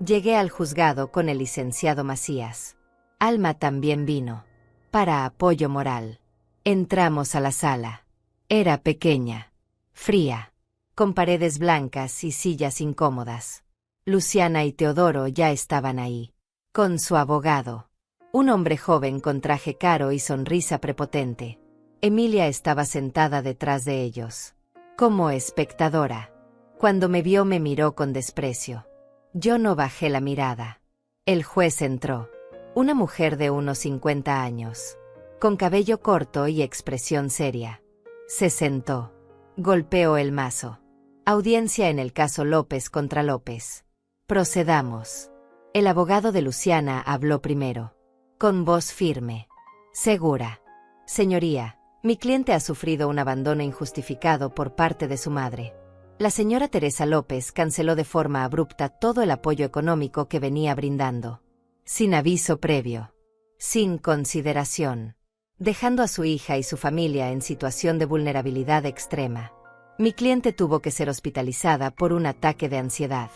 Llegué al juzgado con el licenciado Macías. Alma también vino. Para apoyo moral. Entramos a la sala. Era pequeña. Fría. Con paredes blancas y sillas incómodas. Luciana y Teodoro ya estaban ahí. Con su abogado. Un hombre joven con traje caro y sonrisa prepotente. Emilia estaba sentada detrás de ellos. Como espectadora. Cuando me vio me miró con desprecio. Yo no bajé la mirada. El juez entró. Una mujer de unos 50 años. Con cabello corto y expresión seria. Se sentó. Golpeó el mazo. Audiencia en el caso López contra López. Procedamos. El abogado de Luciana habló primero. Con voz firme. Segura. Señoría, mi cliente ha sufrido un abandono injustificado por parte de su madre. La señora Teresa López canceló de forma abrupta todo el apoyo económico que venía brindando. Sin aviso previo. Sin consideración. Dejando a su hija y su familia en situación de vulnerabilidad extrema. Mi cliente tuvo que ser hospitalizada por un ataque de ansiedad.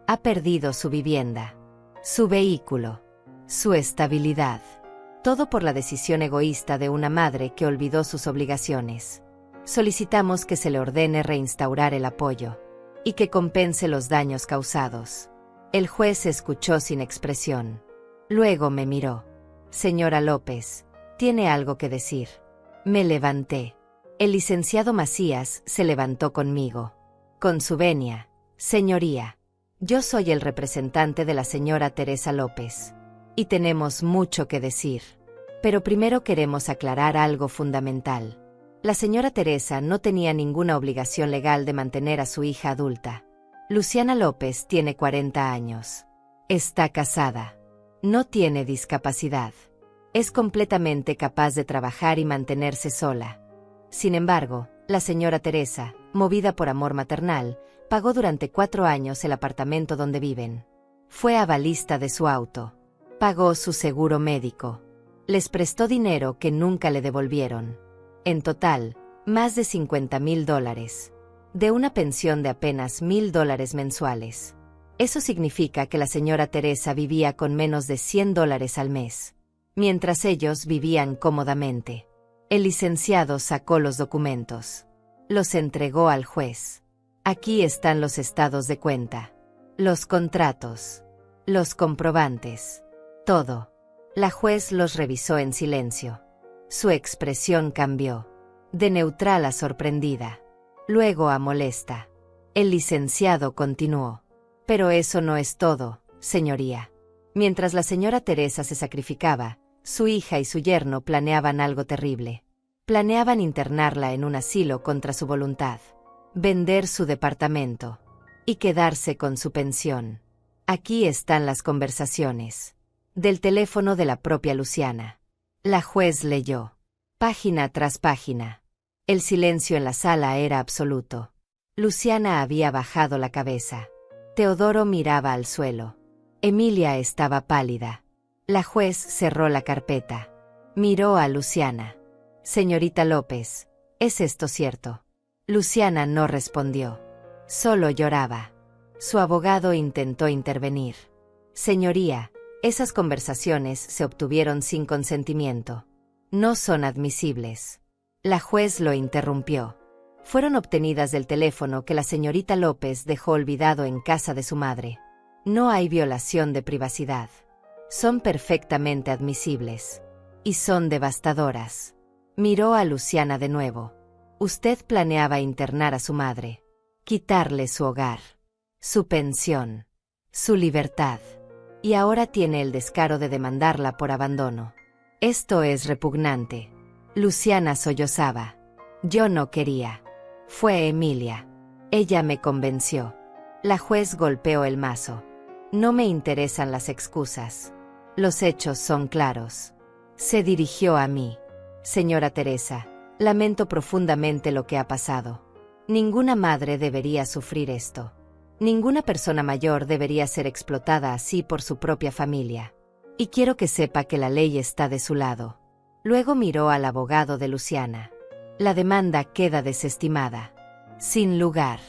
Ha perdido su vivienda. Su vehículo. Su estabilidad. Todo por la decisión egoísta de una madre que olvidó sus obligaciones. Solicitamos que se le ordene reinstaurar el apoyo. y que compense los daños causados. El juez escuchó sin expresión. Luego me miró. Señora López, ¿tiene algo que decir? Me levanté. El licenciado Macías se levantó conmigo. Con su venia, señoría. Yo soy el representante de la señora Teresa López. Y tenemos mucho que decir. Pero primero queremos aclarar algo fundamental. La señora Teresa no tenía ninguna obligación legal de mantener a su hija adulta. Luciana López tiene 40 años. Está casada. No tiene discapacidad. Es completamente capaz de trabajar y mantenerse sola. Sin embargo, la señora Teresa, movida por amor maternal, pagó durante 4 años el apartamento donde viven. Fue avalista de su auto. Pagó su seguro médico. Les prestó dinero que nunca le devolvieron. En total, más de $50,000. De una pensión de apenas $1,000 mensuales. Eso significa que la señora Teresa vivía con menos de $100 al mes. Mientras ellos vivían cómodamente. El licenciado sacó los documentos. Los entregó al juez. Aquí están los estados de cuenta. Los contratos. Los comprobantes. Todo. La juez los revisó en silencio. Su expresión cambió. De neutral a sorprendida. Luego a molesta. El licenciado continuó. Pero eso no es todo, señoría. Mientras la señora Teresa se sacrificaba, su hija y su yerno planeaban algo terrible. Planeaban internarla en un asilo contra su voluntad. Vender su departamento. Y quedarse con su pensión. Aquí están las conversaciones. Del teléfono de la propia Luciana. La juez leyó. Página tras página. El silencio en la sala era absoluto. Luciana había bajado la cabeza. Teodoro miraba al suelo. Emilia estaba pálida. La juez cerró la carpeta. Miró a Luciana. Señorita López, ¿es esto cierto? Luciana no respondió. Solo lloraba. Su abogado intentó intervenir. Señoría, esas conversaciones se obtuvieron sin consentimiento. No son admisibles. La juez lo interrumpió. Fueron obtenidas del teléfono que la señorita López dejó olvidado en casa de su madre. No hay violación de privacidad. Son perfectamente admisibles. Y son devastadoras. Miró a Luciana de nuevo. Usted planeaba internar a su madre. Quitarle su hogar. Su pensión. Su libertad. Y ahora tiene el descaro de demandarla por abandono. Esto es repugnante. Luciana sollozaba. Yo no quería. Fue Emilia. Ella me convenció. La juez golpeó el mazo. No me interesan las excusas. Los hechos son claros. Se dirigió a mí. Señora Teresa, lamento profundamente lo que ha pasado. Ninguna madre debería sufrir esto. Ninguna persona mayor debería ser explotada así por su propia familia. Y quiero que sepa que la ley está de su lado. Luego miró al abogado de Luciana. La demanda queda desestimada. Sin lugar.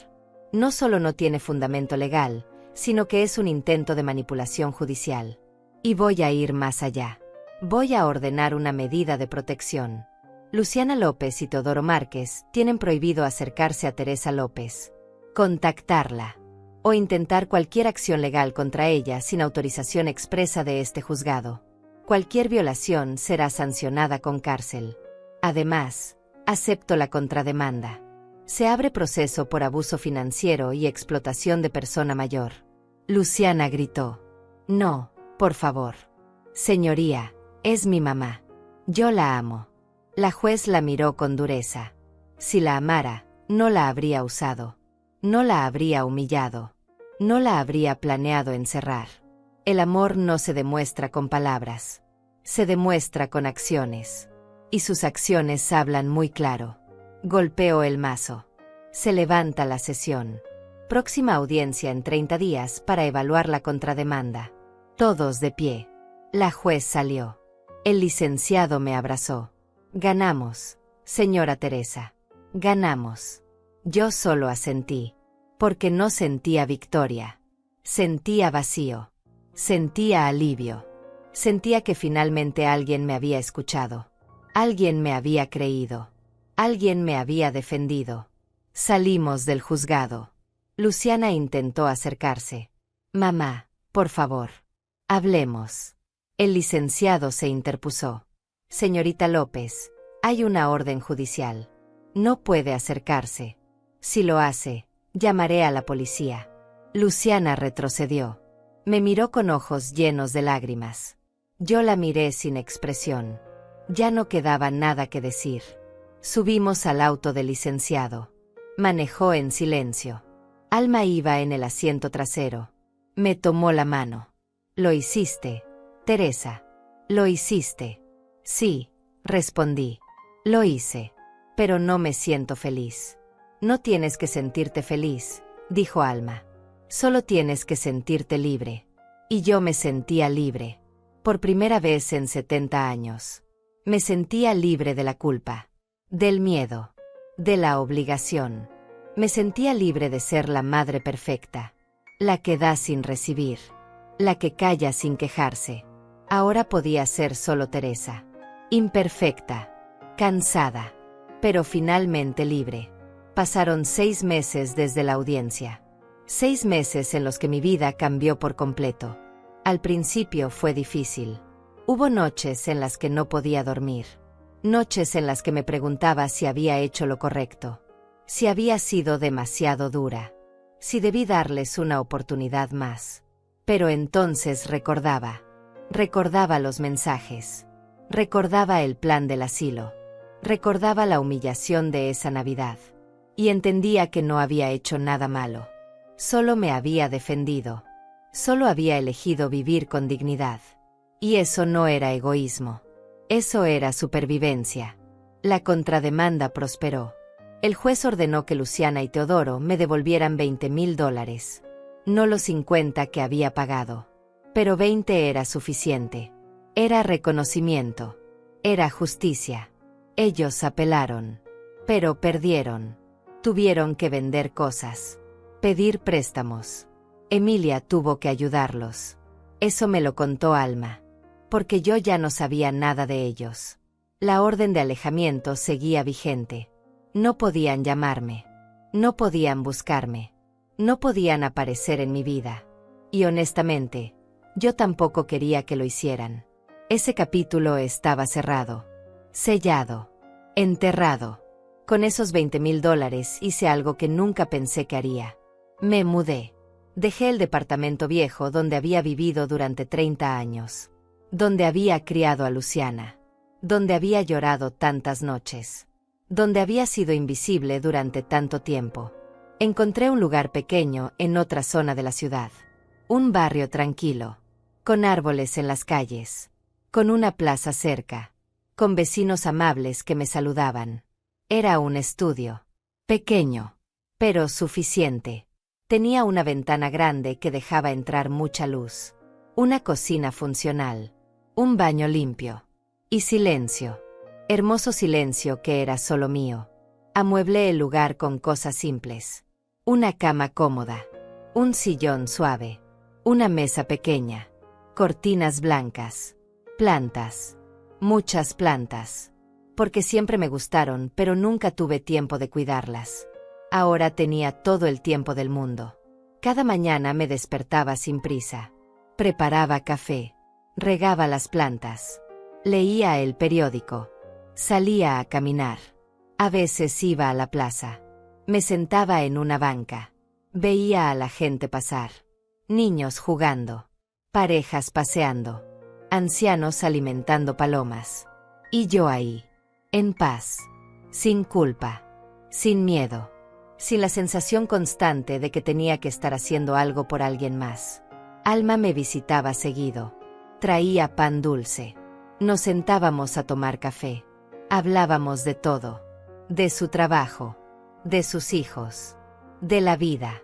No solo no tiene fundamento legal, sino que es un intento de manipulación judicial. Y voy a ir más allá. Voy a ordenar una medida de protección. Luciana López y Teodoro Márquez tienen prohibido acercarse a Teresa López, contactarla, o intentar cualquier acción legal contra ella sin autorización expresa de este juzgado. Cualquier violación será sancionada con cárcel. Además, acepto la contrademanda. Se abre proceso por abuso financiero y explotación de persona mayor. Luciana gritó. No, por favor. Señoría, es mi mamá. Yo la amo. La juez la miró con dureza. Si la amara, no la habría usado. No la habría humillado. No la habría planeado encerrar. El amor no se demuestra con palabras. Se demuestra con acciones. Y sus acciones hablan muy claro. Golpeó el mazo. Se levanta la sesión. Próxima audiencia en 30 días para evaluar la contrademanda. Todos de pie. La juez salió. El licenciado me abrazó. Ganamos, señora Teresa. Ganamos. Yo solo asentí. Porque no sentía victoria. Sentía vacío. Sentía alivio. Sentía que finalmente alguien me había escuchado. Alguien me había creído. Alguien me había defendido. Salimos del juzgado. Luciana intentó acercarse. Mamá, por favor. Hablemos. El licenciado se interpuso. Señorita López, hay una orden judicial. No puede acercarse. Si lo hace, llamaré a la policía. Luciana retrocedió. Me miró con ojos llenos de lágrimas. Yo la miré sin expresión. Ya no quedaba nada que decir. Subimos al auto del licenciado. Manejó en silencio. Alma iba en el asiento trasero. Me tomó la mano. «Lo hiciste, Teresa. Lo hiciste». «Sí», respondí. «Lo hice. Pero no me siento feliz». «No tienes que sentirte feliz», dijo Alma. «Solo tienes que sentirte libre». Y yo me sentía libre. Por primera vez en 70 años. Me sentía libre de la culpa, del miedo, de la obligación. Me sentía libre de ser la madre perfecta, la que da sin recibir, la que calla sin quejarse. Ahora podía ser solo Teresa, imperfecta, cansada, pero finalmente libre. Pasaron 6 meses desde la audiencia. 6 meses en los que mi vida cambió por completo. Al principio fue difícil. Hubo noches en las que no podía dormir. Noches en las que me preguntaba si había hecho lo correcto. Si había sido demasiado dura. Si debí darles una oportunidad más. Pero entonces recordaba. Recordaba los mensajes. Recordaba el plan del asilo. Recordaba la humillación de esa Navidad. Y entendía que no había hecho nada malo. Solo me había defendido. Solo había elegido vivir con dignidad. Y eso no era egoísmo. Eso era supervivencia. La contrademanda prosperó. El juez ordenó que Luciana y Teodoro me devolvieran $20,000. No los 50 que había pagado. Pero 20 era suficiente. Era reconocimiento. Era justicia. Ellos apelaron. Pero perdieron. Tuvieron que vender cosas. Pedir préstamos. Emilia tuvo que ayudarlos. Eso me lo contó Alma. Porque yo ya no sabía nada de ellos. La orden de alejamiento seguía vigente. No podían llamarme. No podían buscarme. No podían aparecer en mi vida. Y honestamente, yo tampoco quería que lo hicieran. Ese capítulo estaba cerrado. Sellado. Enterrado. Con esos $20,000 hice algo que nunca pensé que haría. Me mudé. Dejé el departamento viejo donde había vivido durante 30 años. Donde había criado a Luciana. Donde había llorado tantas noches. Donde había sido invisible durante tanto tiempo. Encontré un lugar pequeño en otra zona de la ciudad. Un barrio tranquilo. Con árboles en las calles. Con una plaza cerca. Con vecinos amables que me saludaban. Era un estudio. Pequeño. Pero suficiente. Tenía una ventana grande que dejaba entrar mucha luz. Una cocina funcional. Un baño limpio. Y silencio. Hermoso silencio que era solo mío. Amueblé el lugar con cosas simples. Una cama cómoda. Un sillón suave. Una mesa pequeña. Cortinas blancas. Plantas. Muchas plantas. Porque siempre me gustaron, pero nunca tuve tiempo de cuidarlas. Ahora tenía todo el tiempo del mundo. Cada mañana me despertaba sin prisa. Preparaba café. Regaba las plantas. Leía el periódico. Salía a caminar. A veces iba a la plaza. Me sentaba en una banca. Veía a la gente pasar. Niños jugando. Parejas paseando. Ancianos alimentando palomas. Y yo ahí. En paz. Sin culpa. Sin miedo. Sin la sensación constante de que tenía que estar haciendo algo por alguien más. Alma me visitaba seguido. Traía pan dulce. Nos sentábamos a tomar café. Hablábamos de todo. De su trabajo. De sus hijos. De la vida.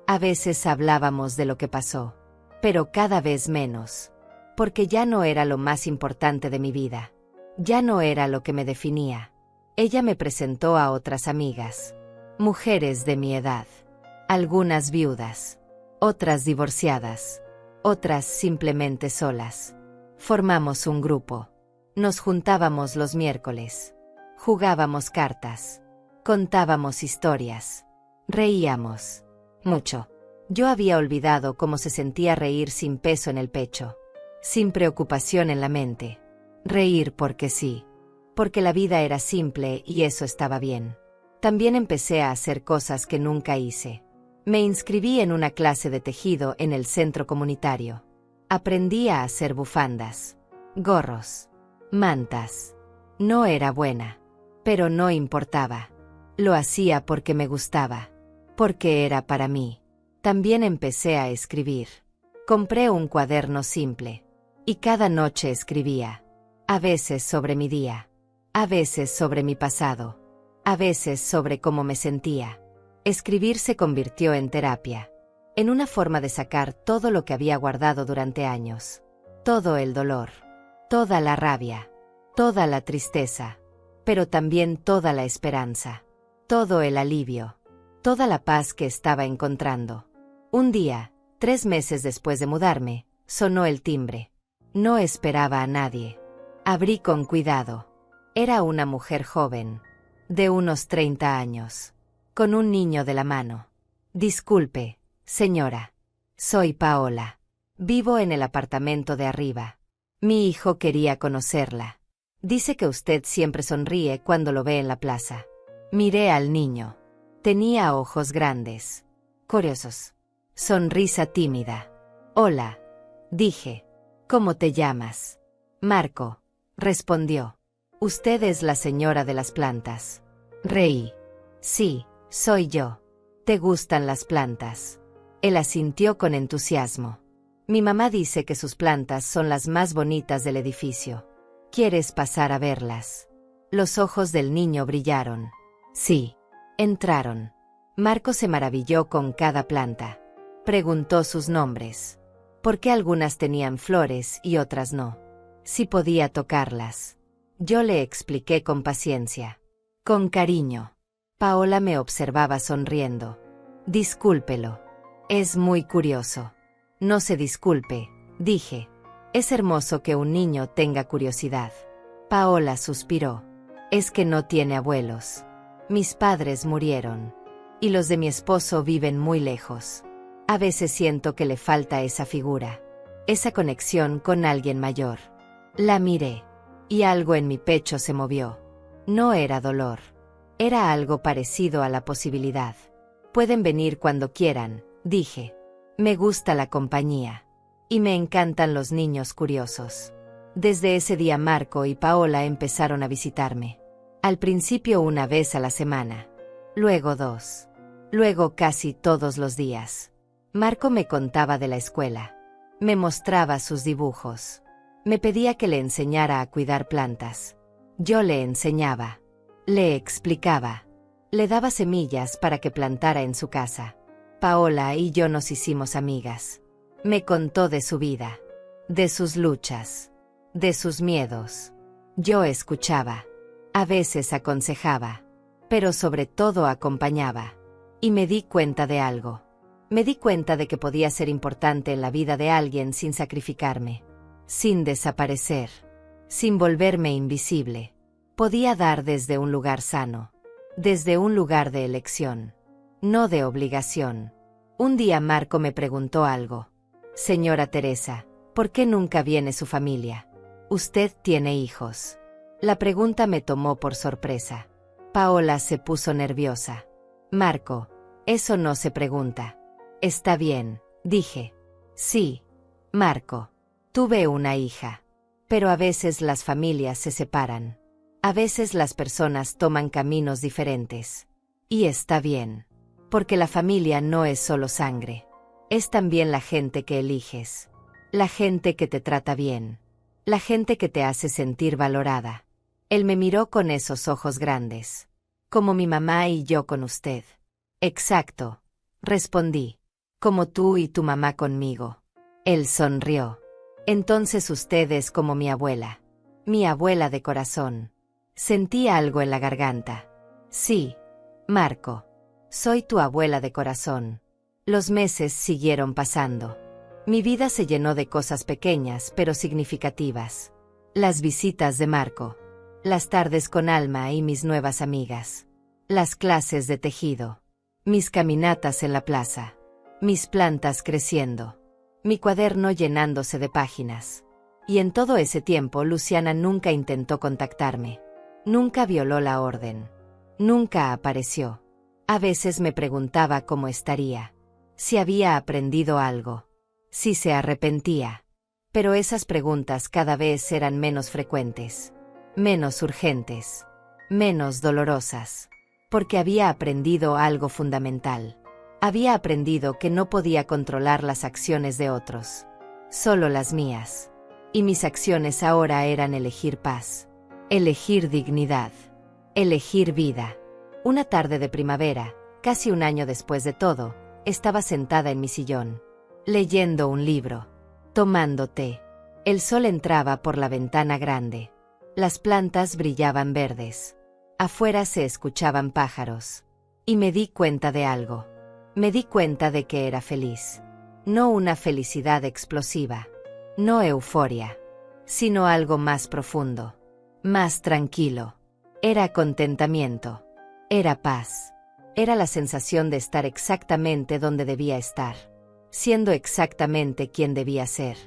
A veces hablábamos de lo que pasó. Pero cada vez menos. Porque ya no era lo más importante de mi vida. Ya no era lo que me definía. Ella me presentó a otras amigas. Mujeres de mi edad. Algunas viudas. Otras divorciadas. Otras simplemente solas. Formamos un grupo. Nos juntábamos los miércoles. Jugábamos cartas. Contábamos historias. Reíamos. Mucho. Yo había olvidado cómo se sentía reír sin peso en el pecho, sin preocupación en la mente. Reír porque sí. Porque la vida era simple y eso estaba bien. También empecé a hacer cosas que nunca hice. Me inscribí en una clase de tejido en el centro comunitario. Aprendí a hacer bufandas, gorros, mantas. No era buena, pero no importaba. Lo hacía porque me gustaba, porque era para mí. También empecé a escribir. Compré un cuaderno simple y cada noche escribía. A veces sobre mi día, a veces sobre mi pasado, a veces sobre cómo me sentía. Escribir se convirtió en terapia, en una forma de sacar todo lo que había guardado durante años. Todo el dolor, toda la rabia, toda la tristeza, pero también toda la esperanza, todo el alivio, toda la paz que estaba encontrando. Un día, 3 meses después de mudarme, sonó el timbre. No esperaba a nadie. Abrí con cuidado. Era una mujer joven, de unos 30 años, con un niño de la mano. Disculpe, señora. Soy Paola. Vivo en el apartamento de arriba. Mi hijo quería conocerla. Dice que usted siempre sonríe cuando lo ve en la plaza. Miré al niño. Tenía ojos grandes, curiosos. Sonrisa tímida. Hola, dije. ¿Cómo te llamas? Marco, respondió. Usted es la señora de las plantas. Reí. Sí, soy yo. ¿Te gustan las plantas? Él asintió con entusiasmo. Mi mamá dice que sus plantas son las más bonitas del edificio. ¿Quieres pasar a verlas? Los ojos del niño brillaron. Sí. Entraron. Marco se maravilló con cada planta. Preguntó sus nombres. ¿Por qué algunas tenían flores y otras no? Si podía tocarlas. Yo le expliqué con paciencia. Con cariño. Paola me observaba sonriendo. Discúlpelo. Es muy curioso. No se disculpe, dije. Es hermoso que un niño tenga curiosidad. Paola suspiró. Es que no tiene abuelos. Mis padres murieron. Y los de mi esposo viven muy lejos. A veces siento que le falta esa figura. Esa conexión con alguien mayor. La miré. Y algo en mi pecho se movió. No era dolor. Era algo parecido a la posibilidad. Pueden venir cuando quieran, dije. Me gusta la compañía. Y me encantan los niños curiosos. Desde ese día Marco y Paola empezaron a visitarme. Al principio 1 vez a la semana. Luego 2. Luego casi todos los días. Marco me contaba de la escuela. Me mostraba sus dibujos. Me pedía que le enseñara a cuidar plantas. Yo le enseñaba. Le explicaba. Le daba semillas para que plantara en su casa. Paola y yo nos hicimos amigas. Me contó de su vida. De sus luchas. De sus miedos. Yo escuchaba. A veces aconsejaba. Pero sobre todo acompañaba. Y me di cuenta de algo. Me di cuenta de que podía ser importante en la vida de alguien sin sacrificarme. Sin desaparecer. Sin volverme invisible. Podía dar desde un lugar sano. Desde un lugar de elección. No de obligación. Un día Marco me preguntó algo. Señora Teresa, ¿por qué nunca viene su familia? Usted tiene hijos. La pregunta me tomó por sorpresa. Paola se puso nerviosa. Marco, eso no se pregunta. Está bien, dije. Sí, Marco. Tuve una hija. Pero a veces las familias se separan. A veces las personas toman caminos diferentes. Y está bien. Porque la familia no es solo sangre. Es también la gente que eliges. La gente que te trata bien. La gente que te hace sentir valorada. Él me miró con esos ojos grandes. Como mi mamá y yo con usted. Exacto, respondí. Como tú y tu mamá conmigo. Él sonrió. Entonces usted es como mi abuela. Mi abuela de corazón. Sentí algo en la garganta. Sí, Marco. Soy tu abuela de corazón. Los meses siguieron pasando. Mi vida se llenó de cosas pequeñas pero significativas. Las visitas de Marco. Las tardes con Alma y mis nuevas amigas. Las clases de tejido. mis caminatas en la plaza, mis plantas creciendo, mi cuaderno llenándose de páginas. Y en todo ese tiempo Luciana nunca intentó contactarme. Nunca violó la orden. Nunca apareció. A veces me preguntaba cómo estaría, si había aprendido algo, si se arrepentía. Pero esas preguntas cada vez eran menos frecuentes, menos urgentes, menos dolorosas, porque había aprendido algo fundamental. Había aprendido que no podía controlar las acciones de otros, solo las mías. Y mis acciones ahora eran elegir paz, elegir dignidad, elegir vida. Una tarde de primavera, casi un año después de todo, estaba sentada en mi sillón, leyendo un libro, tomando té. El sol entraba por la ventana grande. Las plantas brillaban verdes. Afuera se escuchaban pájaros. Y me di cuenta de algo. Me di cuenta de que era feliz. No una felicidad explosiva. No euforia, sino algo más profundo, más tranquilo. Era contentamiento, era paz, era la sensación de estar exactamente donde debía estar, siendo exactamente quien debía ser,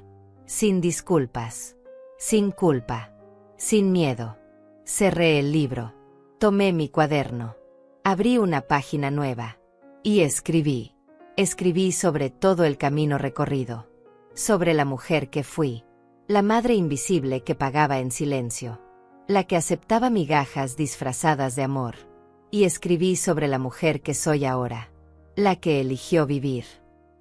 sin disculpas, sin culpa, sin miedo. Cerré el libro, tomé mi cuaderno, abrí una página nueva y escribí. Escribí sobre todo el camino recorrido. Sobre la mujer que fui, la madre invisible que pagaba en silencio, la que aceptaba migajas disfrazadas de amor. Y escribí sobre la mujer que soy ahora, la que eligió vivir,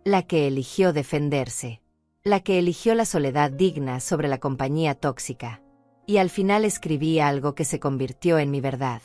la que eligió defenderse, la que eligió la soledad digna sobre la compañía tóxica. Y al final escribí algo que se convirtió en mi verdad,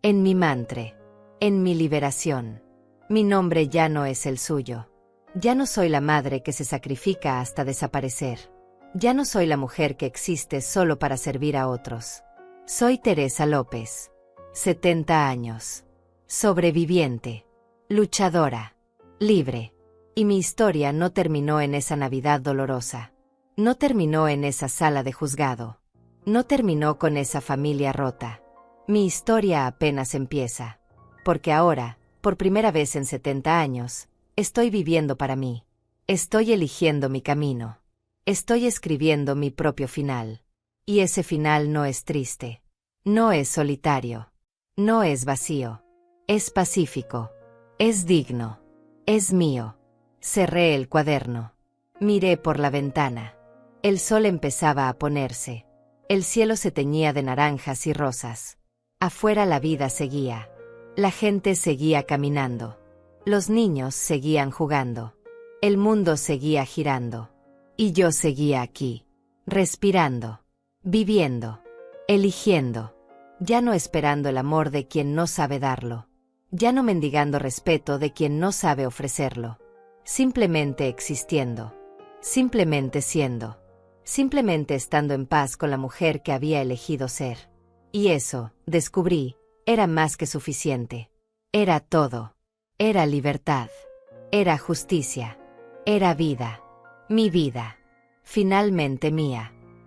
en mi mantra, en mi liberación. Mi nombre ya no es el suyo. Ya no soy la madre que se sacrifica hasta desaparecer. Ya no soy la mujer que existe solo para servir a otros. Soy Teresa López, 70 años, sobreviviente, luchadora, libre. Y mi historia no terminó en esa Navidad dolorosa. No terminó en esa sala de juzgado. No terminó con esa familia rota. Mi historia apenas empieza. Porque ahora, por primera vez en 70 años, estoy viviendo para mí. Estoy eligiendo mi camino. Estoy escribiendo mi propio final. Y ese final no es triste. No es solitario. No es vacío. Es pacífico. Es digno. Es mío. Cerré el cuaderno. Miré por la ventana. El sol empezaba a ponerse. El cielo se teñía de naranjas y rosas. Afuera la vida seguía. La gente seguía caminando. Los niños seguían jugando. El mundo seguía girando. Y yo seguía aquí, respirando, viviendo, eligiendo. Ya no esperando el amor de quien no sabe darlo. Ya no mendigando respeto de quien no sabe ofrecerlo. Simplemente existiendo. Simplemente siendo. Simplemente estando en paz con la mujer que había elegido ser. Y eso, descubrí, era más que suficiente. Era todo. Era libertad. Era justicia. Era vida. Mi vida. Finalmente mía.